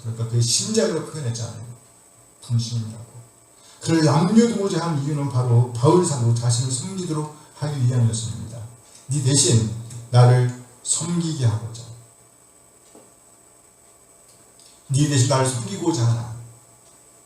그러니까 그의 심장으로 표현했잖아요. 분신이라고. 그를 남겨두고자 한 이유는 바로 바울 사도 자신을 섬기도록 하기 위함이었습니다. 네 대신 나를 섬기게 하고자. 네 대신 나를 섬기고자 하라.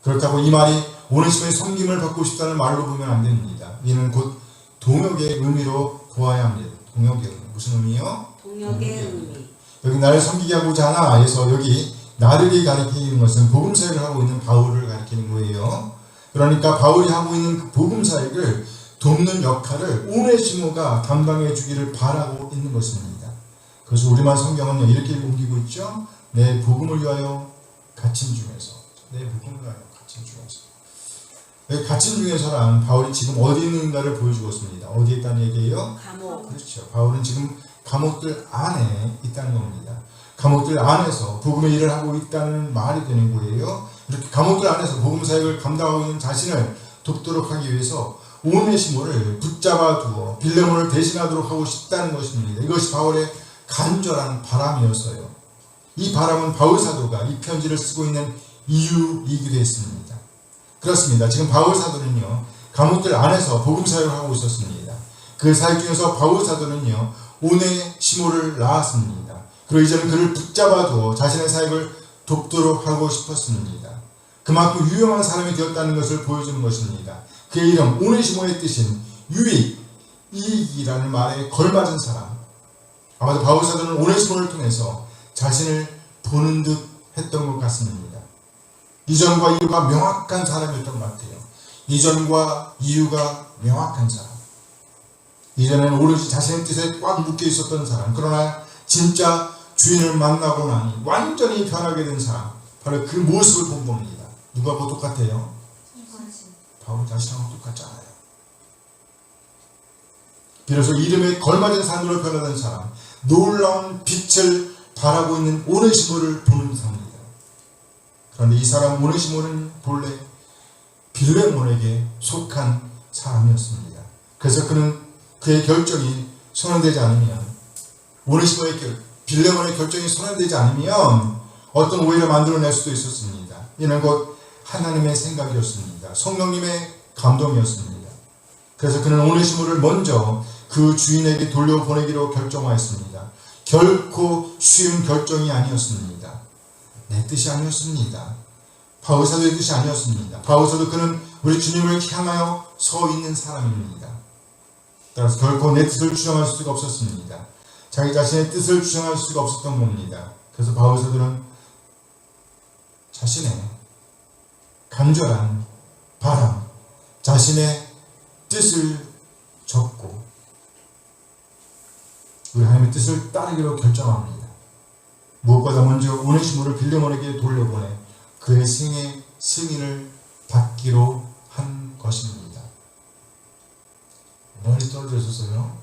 그렇다고 이 말이 오네시모의 섬김을 받고 싶다는 말로 보면 안 됩니다. 이는 곧 동역의 의미로 보아야 합니다. 동역의 의미. 무슨 의미요? 동역의 의미. 여기 나를 섬기게 하고자 하나 해서 여기 나를 가리키는 것은 복음 사역을 하고 있는 바울을 가리키는 거예요. 그러니까 바울이 하고 있는 그 복음 사역을 돕는 역할을 오네시모가 담당해 주기를 바라고 있는 것입니다. 그래서 우리말 성경은 이렇게 옮기고 있죠. 내 복음을 위하여 갇힌 중에서. 내 복음을 위하여 갇힌 중에서. 여기 갇힌 중에서란 바울이 지금 어디 있는가를 보여주고 있습니다. 어디에 있다는 얘기예요? 감옥. 그렇죠. 바울은 지금 감옥들 안에 있다는 겁니다. 감옥들 안에서 복음의 일을 하고 있다는 말이 되는 거예요. 이렇게 감옥들 안에서 복음 사역을 감당하고 있는 자신을 돕도록 하기 위해서 오네시모를 붙잡아 두어 빌레몬을 대신하도록 하고 싶다는 것입니다. 이것이 바울의 간절한 바람이었어요. 이 바람은 바울 사도가 이 편지를 쓰고 있는 이유이기도 했습니다. 그렇습니다. 지금 바울 사도는요, 감옥들 안에서 복음 사역을 하고 있었습니다. 그 사역 중에서 바울 사도는요, 오네시모를 낳았습니다. 그리고 이제는 그를 붙잡아 두어 자신의 사역을 돕도록 하고 싶었습니다. 그만큼 유용한 사람이 되었다는 것을 보여주는 것입니다. 그의 이름 오네시모의 뜻은 유익, 이익이라는 말에 걸맞은 사람. 아마도 바울 사도는 오네시모를 통해서 자신을 보는 듯 했던 것 같습니다. 이전과 이유가 명확한 사람이었던 것 같아요. 이전과 이유가 명확한 사람. 이전에는 오로지 자신의 뜻에 꽉 묶여 있었던 사람. 그러나 진짜 주인을 만나고 나니 완전히 변하게 된 사람. 바로 그 모습을 본 겁니다. 누가하고 똑같아요? 바울 자신하고 똑같잖아요. 비로소 이름에 걸맞은 사람으로 변화된 사람, 놀라운 빛을 바라고 있는 오네시모를 보는 사람입니다. 그런데 이 사람 오네시모는 본래 빌레몬에게 속한 사람이었습니다. 그래서 그의 결정이 선언되지 않으면, 빌레몬의 결정이 선언되지 않으면 어떤 오해를 만들어낼 수도 있었습니다. 이는 곧 하나님의 생각이었습니다. 성령님의 감동이었습니다. 그래서 그는 오네시모를 먼저 그 주인에게 돌려보내기로 결정하였습니다. 결코 쉬운 결정이 아니었습니다. 내 뜻이 아니었습니다. 바울 사도의 뜻이 아니었습니다. 바울 사도 그는 우리 주님을 향하여 서 있는 사람입니다. 따라서 결코 내 뜻을 주장할 수가 없었습니다. 자기 자신의 뜻을 주장할 수가 없었던 겁니다. 그래서 바울 사도는 자신의 간절한 바람, 자신의 뜻을 접고 우리 하나님의 뜻을 따르기로 결정합니다. 무엇보다 먼저 오네시모를 빌레몬에게 돌려보내 그의 승인을 받기로 한 것입니다. 멀리 떨어져 있었어요.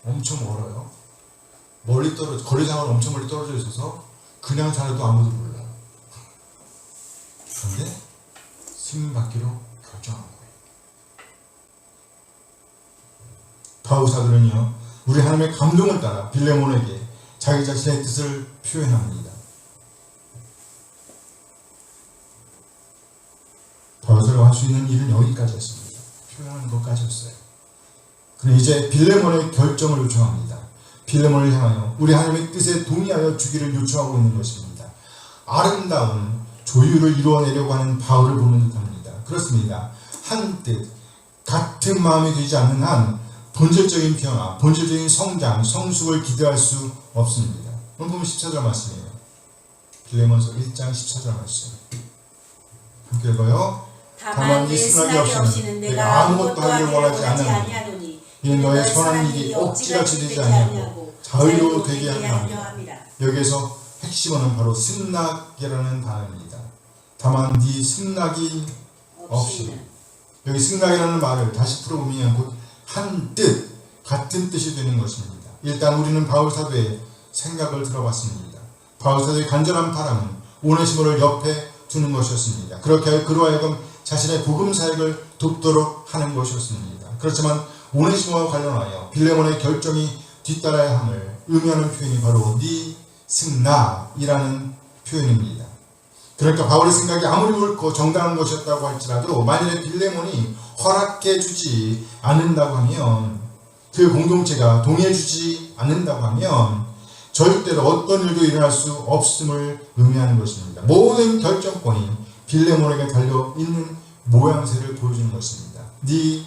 엄청 멀어요. 거리상으로 엄청 멀리 떨어져 있어서 그냥 자라도 아무도 몰라요. 그런데 승인받기로 결정한 거예요. 바울 사도는요, 우리 하나님의 감동을 따라 빌레몬에게 자기 자신의 뜻을 표현합니다. 바울 사도가 할 수 있는 일은 여기까지였습니다. 표현하는 것까지였어요. 그럼 이제 빌레몬의 결정을 요청합니다. 빌레몬을 향하여 우리 하나님의 뜻에 동의하여 주기를 요청하고 있는 것입니다. 아름다운 조율을 이루어내려고 하는 바울을 보는 듯합니다. 그렇습니다. 한 뜻, 같은 마음이 되지 않는 한 본질적인 변화, 본질적인 성장, 성숙을 기대할 수 없습니다. 오늘 보면 14절 말씀이에요. 빌레몬서 1장 14절 말씀. 함께 읽어요. 다만 네 승낙이 없이는 내가 아무것도 하기를 원하지 아니하노니 이는 너의 선한 일이 억지같이 되지 아니하고 자유로 되게 하려 함이라. 여기에서 핵심어는 바로 승낙이라는 단어입니다. 다만 네 승낙이 없이는. 여기 승낙이라는 말을 다시 풀어보면 곧 한 뜻, 같은 뜻이 되는 것입니다. 일단 우리는 바울 사도의 생각을 들어봤습니다. 바울 사도의 간절한 바람은 오네시모를 옆에 두는 것이었습니다. 그렇게 그로 하여금 자신의 복음 사역을 돕도록 하는 것이었습니다. 그렇지만 오네시모와 관련하여 빌레몬의 결정이 뒤따라야 함을 의미하는 표현이 바로 네 승낙이라는 표현입니다. 그러니까 바울의 생각이 아무리 옳고 정당한 것이었다고 할지라도 만일에 빌레몬이 허락해 주지 않는다고 하면, 그 공동체가 동의해 주지 않는다고 하면 절대로 어떤 일도 일어날 수 없음을 의미하는 것입니다. 모든 결정권이 빌레몬에게 달려있는 모양새를 보여주는 것입니다. 네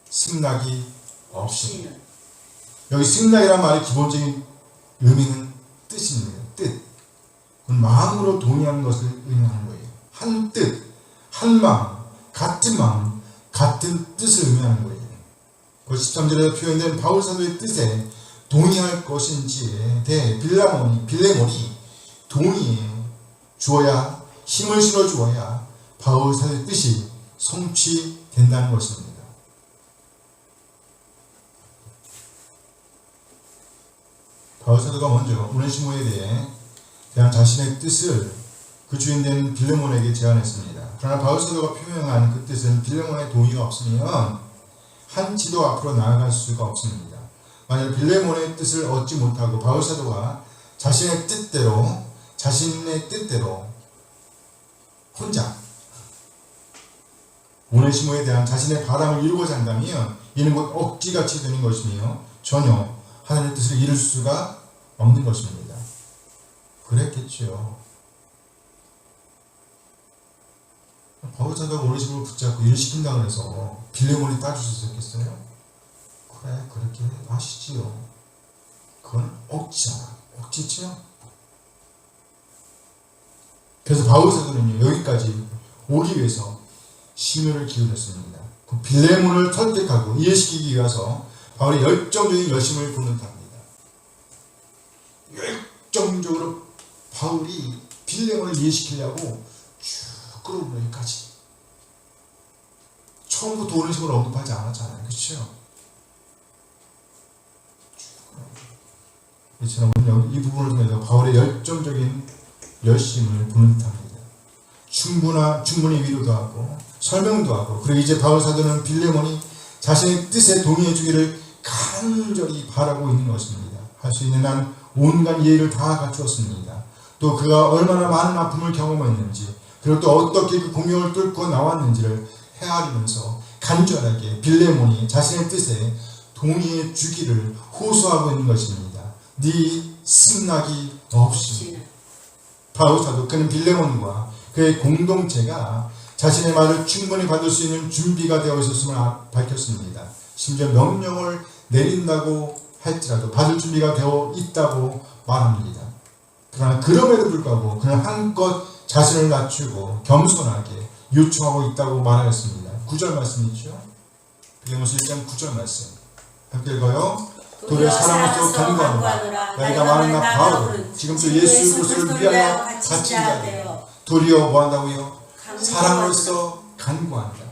승낙이 없이. 여기 승낙이라는 말의 기본적인 의미는 뜻입니다. 뜻. 그건 마음으로 동의하는 것을 의미하는 거예요. 한 뜻, 한 마음, 같은 뜻을 의미하는 거예요. 13절에서 표현된 바울 사도의 뜻에 동의할 것인지에 대해 빌레몬이 동의해 주어야, 힘을 실어 주어야 바울 사도의 뜻이 성취된다는 것입니다. 바울 사도가 먼저 오네시모에 대한 자신의 뜻을 그 주인된 빌레몬에게 제안했습니다. 그러나 바울 사도가 표명한 그 뜻은 빌레몬의 동의가 없으면 한 지도 앞으로 나아갈 수가 없습니다. 만약 빌레몬의 뜻을 얻지 못하고 바울 사도가 자신의 뜻대로 혼자 오네시모에 대한 자신의 바람을 이루고자 한다면 이는 곧 억지같이 되는 것이며 전혀 하나님의 뜻을 이룰 수가 없는 것입니다. 그랬겠죠. 바울 사도가 오네시모를 붙잡고 일을 시킨다고 해서 빌레몬이 따줄 수 있었겠어요? 그래, 그렇게 하시지요. 그건 억지잖아. 억지죠? 그래서 바울 사도는요, 여기까지 오기 위해서 심혈을 기울였습니다. 그 빌레몬을 설득하고 이해시키기 위해서 바울이 열정적인 열심을 붓는답니다. 열정적으로 바울이 빌레몬을 이해시키려고 쭉 끌어오는 여기까지. 처음부터 오네시모를 언급하지 않았잖아요. 그렇죠? 이처럼 이 부분을 통해서 바울의 열정적인 열심을 보는 듯합니다. 충분히 위로도 하고 설명도 하고, 그리고 이제 바울 사도는 빌레몬이 자신의 뜻에 동의해 주기를 간절히 바라고 있는 것입니다. 할 수 있는 한 온갖 예의를 다 갖추었습니다. 또 그가 얼마나 많은 아픔을 경험했는지, 그리고 또 어떻게 그 공경을 뚫고 나왔는지를 헤아리면서 간절하게 빌레몬이 자신의 뜻에 동의해 주기를 호소하고 있는 것입니다. 네 승낙이 없이. 바울 사도 그는 빌레몬과 그의 공동체가 자신의 말을 충분히 받을 수 있는 준비가 되어 있었음을 밝혔습니다. 심지어 명령을 내린다고 할지라도 받을 준비가 되어 있다고 말합니다. 그러나 그럼에도 불구하고 그는 한껏 자신을 낮추고 겸손하게 요청하고 있다고 말하였습니다. 9절 말씀 있죠? 빌레몬서 1장 9절 말씀 함께 읽어요. 도리어 사랑으로서 간구하노라. 나이가 많은 나 바울은 지금도 예수 그리스도를 위하여 갇힌 자 되어 도리어 뭐한다고요? 사랑으로서 간구한다.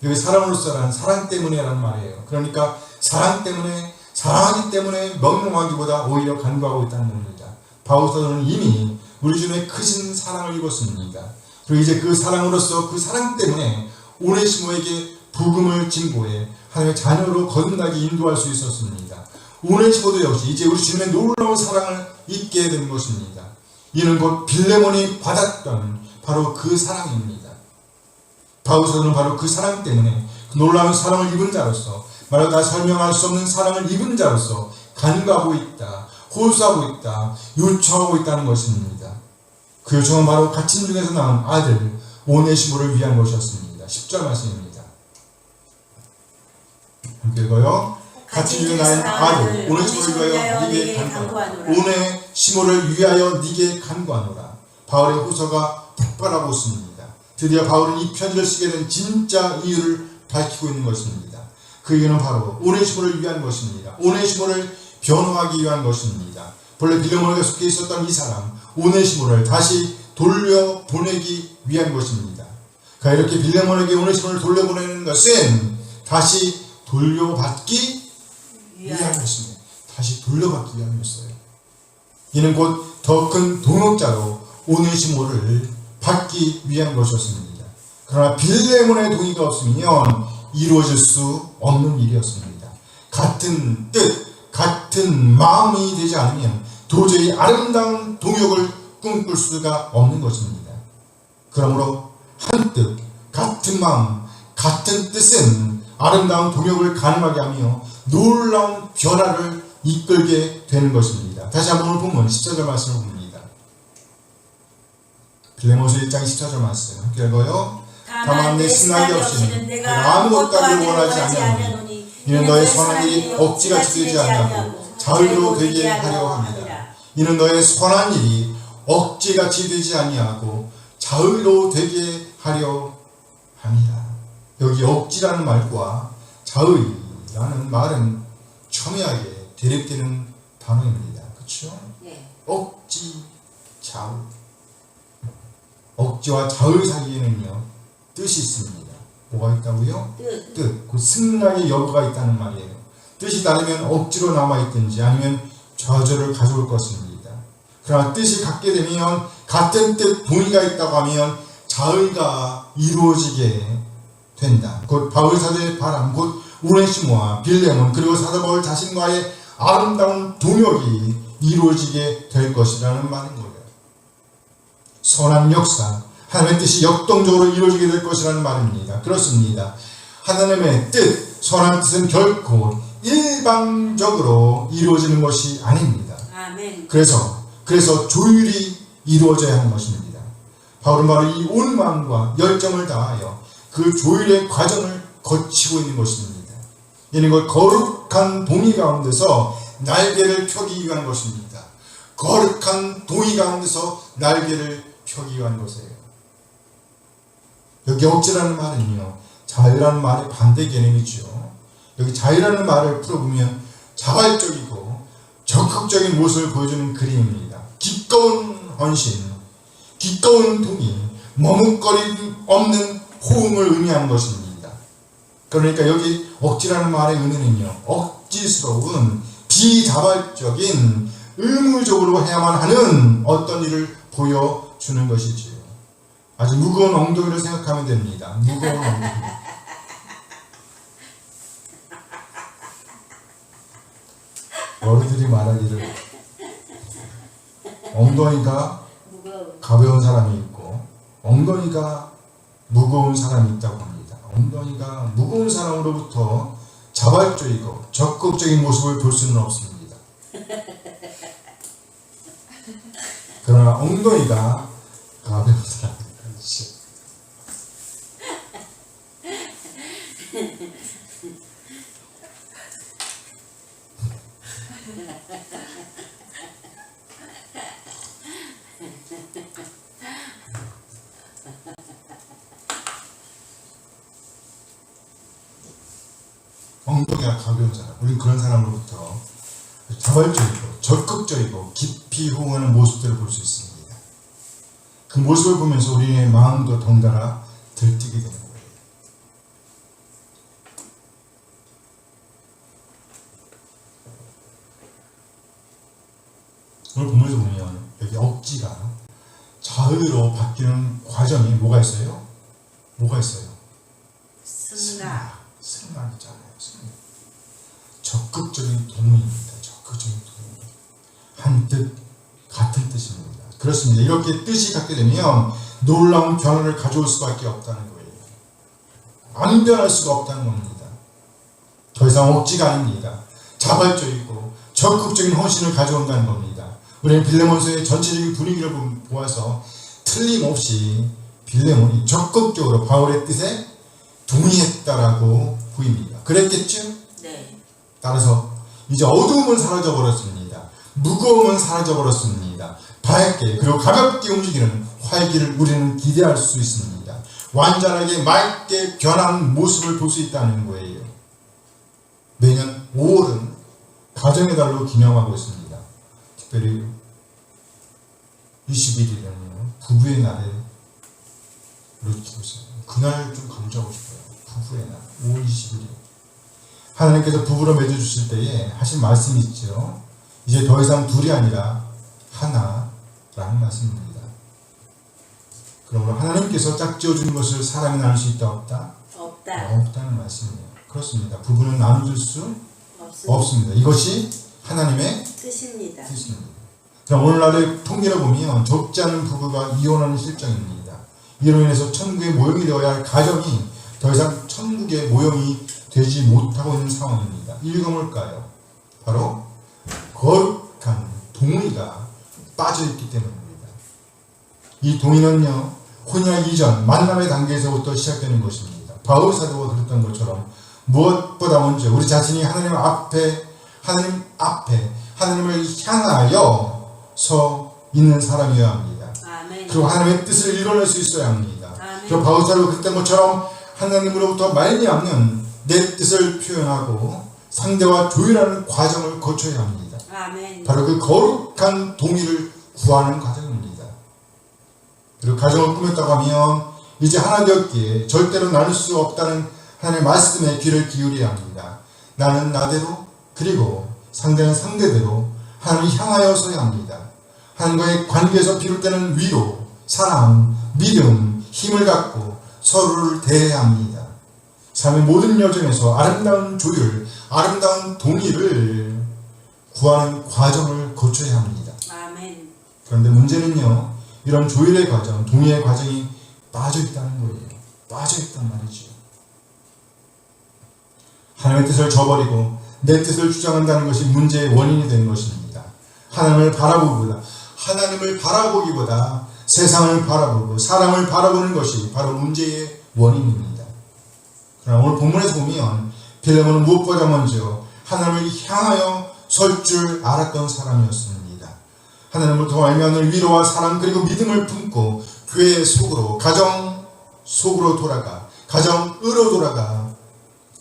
여기 사랑으로서라는 사랑 때문에라는 말이에요. 그러니까 사랑 때문에, 사랑하기 때문에 명령하기보다 오히려 간구하고 있다는 겁니다. 바울 사도는 이미 우리 주님의 크신 사랑을 입었습니다. 그리고 이제 그 사랑으로서, 그 사랑 때문에 오네시모에게 복음을 증거해 하나님의 자녀로 거듭나게 인도할 수 있었습니다. 오네시모도 역시 이제 우리 주님의 놀라운 사랑을 입게 된 것입니다. 이는 곧 빌레몬이 받았던 바로 그 사랑입니다. 바울 사도는 바로 그 사랑 때문에 그 놀라운 사랑을 입은 자로서, 말로 다 설명할 수 없는 사랑을 입은 자로서 간구하고 있다, 호소하고 있다, 요청하고 있다는 것입니다. 그 요청은 바로 갇힌 중에서 나온 아들 오네시모를 위한 것이었습니다. 10절 말씀입니다. 함께 읽어요. 갇힌 중에 나온 아들 오네시모를 위하여 네게 간구하노라. 오네시모를 위하여 네게 간구하노라. 바울의 호소가 폭발하고 있습니다. 드디어 바울은 이 편지를 쓰게 된 진짜 이유를 밝히고 있는 것입니다. 그 이유는 바로 오네시모를 위한 것입니다. 오네시모를 변호하기 위한 것입니다. 본래 빌레몬에게 속해 있었던 이 사람 오네시모를 다시 돌려보내기 위한 것입니다. 그러니까 이렇게 빌레몬에게 오네시모를 돌려보내는 것은 다시 돌려받기 위한 것입니다. 다시 돌려받기 위함이었어요. 이는 곧 더 큰 동역자로 오네시모를 받기 위한 것이었습니다. 그러나 빌레몬의 동의가 없으면 이루어질 수 없는 일이었습니다. 같은 뜻, 같은 마음이 되지 않으면 도저히 아름다운 동역을 꿈꿀 수가 없는 것입니다. 그러므로 한 뜻, 같은 마음, 같은 뜻은 아름다운 동역을 가능하게 하며 놀라운 변화를 이끌게 되는 것입니다. 다시 한번 오늘 본문 14절 말씀을 봅니다. 빌레몬서 1장 14절 말씀 함께 읽어요. 다만 내 승낙이 없이는 내가 아무것도 하기를 원하지 아니하노니 이는 너의 선한 일이 억지같이 되지 아니하고 자유로 되게 하려 합니다. 이는 너의 선한 일이 억지같이 되지 아니하고 자유로 되게 하려 합니다. 여기 억지라는 말과 자유라는 말은 첨예하게 대립되는 단어입니다. 그렇죠? 네. 억지, 자유. 억지와 자유 사이에는요 뜻이 있습니다. 뭐가 있다고요? 뜻. 그 승낙의 여부가 있다는 말이에요. 뜻이 다르면 억지로 남아있든지 아니면 좌절을 가져올 것입니다. 그러나 뜻이 같게 되면 같은 뜻 동의가 있다고 하면 자의가 이루어지게 된다. 곧 바울 사도의 바람, 곧 오네시모와 빌레몬 그리고 사도 바울 자신과의 아름다운 동역이 이루어지게 될 것이라는 말인 거예요. 선한 역사, 하나님의 뜻이 역동적으로 이루어지게 될 것이라는 말입니다. 그렇습니다. 하나님의 뜻, 선한 뜻은 결코 일방적으로 이루어지는 것이 아닙니다. 아멘. 그래서 조율이 이루어져야 하는 것입니다. 바울은 바로 이 온 마음과 열정을 다하여 그 조율의 과정을 거치고 있는 것입니다. 이는 그 거룩한 동의 가운데서 날개를 펴기 위한 것입니다. 거룩한 동의 가운데서 날개를 펴기 위한 것이에요. 여기 억지라는 말은요, 자유라는 말의 반대 개념이죠. 여기 자유라는 말을 풀어보면 자발적이고 적극적인 모습을 보여주는 그림입니다. 기꺼운 헌신, 기꺼운 동의, 머뭇거림 없는 호응을 의미하는 것입니다. 그러니까 여기 억지라는 말의 의미는요, 억지스러운 비자발적인 의무적으로 해야만 하는 어떤 일을 보여주는 것이지요. 아주 무거운 엉덩이를 생각하면 됩니다. 무거운 엉덩이. 어른들이 말하기를 엉덩이가 가벼운 사람이 있고 엉덩이가 무거운 사람이 있다고 합니다. 엉덩이가 무거운 사람으로부터 자발적이고 적극적인 모습을 볼 수는 없습니다. 그러나 엉덩이가 가벼운 사람. 그렇지. 엉덩이가 가벼운 사람, 우리는 그런 사람으로부터 자발적이고 적극적이고 깊이 호응하는 모습들을 볼 수 있습니다. 그 모습을 보면서 우리의 마음도 덩달아 들뜨게 되는 거예요. 오늘 본문에서 보면 여기 억지가 자의로 바뀌는 과정이 뭐가 있어요? 뭐가 있어요? 승낙. 승낙이잖아요. 승낙. 적극적인 동의입니다. 적극적인 동의. 한 뜻, 같은 뜻입니다. 그렇습니다. 이렇게 뜻이 같게 되면 놀라운 변화를 가져올 수밖에 없다는 거예요. 안 변할 수가 없다는 겁니다. 더 이상 억지가 아닙니다. 자발적이고 적극적인 헌신을 가져온다는 겁니다. 우리는 빌레몬서의 전체적인 분위기를 보아서 틀림없이 빌레몬이 적극적으로 바울의 뜻에 동의했다라고 보입니다. 그랬겠죠? 네. 따라서 이제 어두움은 사라져버렸습니다. 무거움은 사라져버렸습니다. 밝게 그리고 가볍게 움직이는 활기를 우리는 기대할 수 있습니다. 완전하게 맑게 변한 모습을 볼 수 있다는 거예요. 매년 5월은 가정의 달로 기념하고 있습니다. 특별히 21일은 부부의 날에 놓치고 있어요. 그날 좀 강조하고 싶어요. 부부의 날, 5월 21일. 하나님께서 부부로 맺어주실 때에 하신 말씀이 있죠. 이제 더 이상 둘이 아니라 하나라는 말씀입니다. 그러므로 하나님께서 짝지어 주는 것을 사람이 나눌 수 있다 없다? 없다는 말씀이에요. 그렇습니다. 부부는 나눠줄 수 없습니다. 이것이 하나님의 뜻입니다. 그럼 오늘날의 통계를 보면 적지 않은 부부가 이혼하는 실정입니다. 이로 인해서 천국의 모형이 되어야 할 가정이 더 이상 천국의 모형이 되지 못하고 있는 상황입니다. 이유가 뭘까요? 바로 거룩한 동의가 빠져있기 때문입니다. 이 동의는요, 혼인하기 이전 만남의 단계에서부터 시작되는 것입니다. 바울 사도가 그랬던 것처럼 무엇보다 먼저 우리 자신이 하나님 앞에 하나님을 향하여 서 있는 사람이어야 합니다. 아멘. 그리고 하나님의 뜻을 이뤄낼 수 있어야 합니다. 아멘. 그리고 바울 사도가 그랬던 것처럼 하나님으로부터 말미암는 내 뜻을 표현하고 상대와 조율하는 과정을 거쳐야 합니다. 아멘. 바로 그 거룩한 동의를 구하는 과정입니다. 그리고 가정을 꾸몄다고 하면 이제 하나 되었기에 절대로 나눌 수 없다는 하나님의 말씀에 귀를 기울여야 합니다. 나는 나대로 그리고 상대는 상대대로 하나님을 향하여 서야 합니다. 하나님과의 관계에서 비롯되는 위로, 사랑, 믿음, 힘을 갖고 서로를 대해야 합니다. 삶의 모든 여정에서 아름다운 조율, 아름다운 동의를 구하는 과정을 거쳐야 합니다. 아멘. 그런데 문제는요, 이런 조율의 과정, 동의의 과정이 빠져있다는 거예요. 빠져있단 말이죠. 하나님의 뜻을 저버리고 내 뜻을 주장한다는 것이 문제의 원인이 되는 것입니다. 하나님을 바라보기보다 세상을 바라보고 사람을 바라보는 것이 바로 문제의 원인입니다. 그러나 오늘 본문에서 보면 빌레몬은 무엇보다 먼저 하나님을 향하여 설 줄 알았던 사람이었습니다. 하나님을 더 알면 위로와 사랑 그리고 믿음을 품고 교회 속으로, 가정 속으로 돌아가, 가정으로 돌아가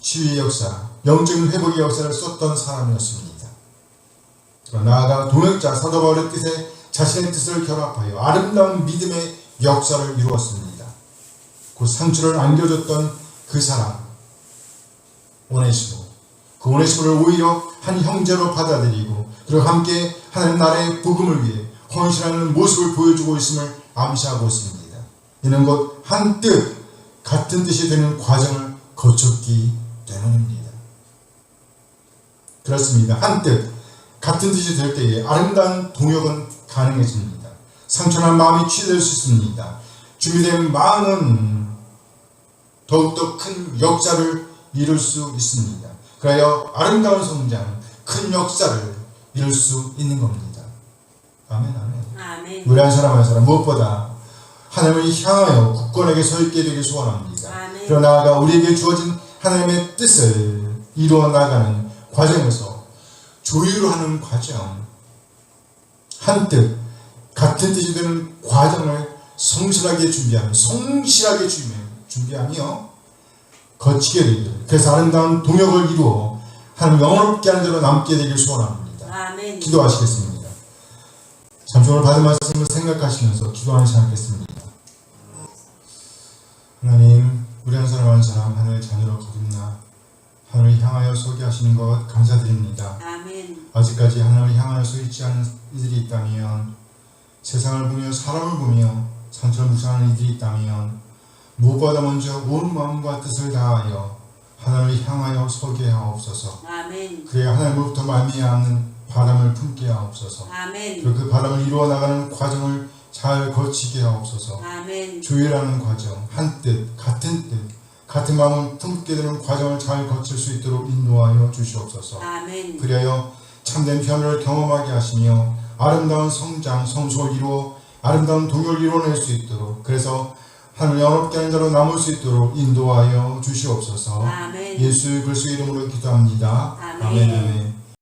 치유의 역사, 영적인 회복의 역사를 썼던 사람이었습니다. 나아가 동역자 사도 바울의 뜻에 자신의 뜻을 결합하여 아름다운 믿음의 역사를 이루었습니다. 그 상처를 안겨줬던 그 사람 오네시모, 그 오네시모를 오히려 한 형제로 받아들이고 그리고 함께 하나님 나라의 복음을 위해 헌신하는 모습을 보여주고 있음을 암시하고 있습니다. 이는 곧 한 뜻, 같은 뜻이 되는 과정을 거쳤기 때문입니다. 그렇습니다. 한 뜻, 같은 뜻이 될 때에 아름다운 동역은 가능해집니다. 상처난 마음이 치유될 수 있습니다. 준비된 마음은 더욱더 큰 역사를 이룰 수 있습니다. 그래야 아름다운 성장, 큰 역사를 이룰 수 있는 겁니다. 아멘, 아멘. 우리 한 사람 무엇보다 하나님을 향하여 굳건하게 서 있게 되길 소원합니다. 그러나 나아가 우리에게 주어진 하나님의 뜻을 이루어 나가는 과정에서 조율하는 과정, 한 뜻, 같은 뜻이 되는 과정을 성실하게 준비하며 거치게 되기를, 그래서 아름다운 동역을 이루어 하나님 영원롭게 하는 대로 남게 되길 소원합니다. 아멘. 기도하시겠습니다. 잠시 오늘 받은 말씀을 생각하시면서 기도하지 않겠습니다. 하나님, 우리 한 사람 한 사람 하늘의 자녀로 거듭나 하늘을 향하여 서게 하시는 것 감사드립니다. 아멘. 아직까지 하늘을 향하여 서 있지 않은 이들이 있다면, 세상을 보며 사람을 보며 상처를 묵상하는 이들이 있다면, 무엇보다 먼저 온 마음과 뜻을 다하여 하늘을 향하여 서게 하옵소서. 아멘. 그래야 하나님으로부터 말미암는 바람을 품게 하옵소서. 아멘. 그리고 그 바람을 이루어 나가는 과정을 잘 거치게 하옵소서. 아멘. 조율하는 과정, 한 뜻, 같은 뜻, 같은 마음을 품게 되는 과정을 잘 거칠 수 있도록 인도하여 주시옵소서. 아멘. 그리하여 참된 변화를 경험하게 하시며 아름다운 성장, 성소를 이루어 아름다운 동요를 이루어낼 수 있도록, 그래서 하늘 영원롭게 하는 자로 남을 수 있도록 인도하여 주시옵소서. 아멘. 예수 그리스도의 이름으로 기도합니다. 아멘. 아멘.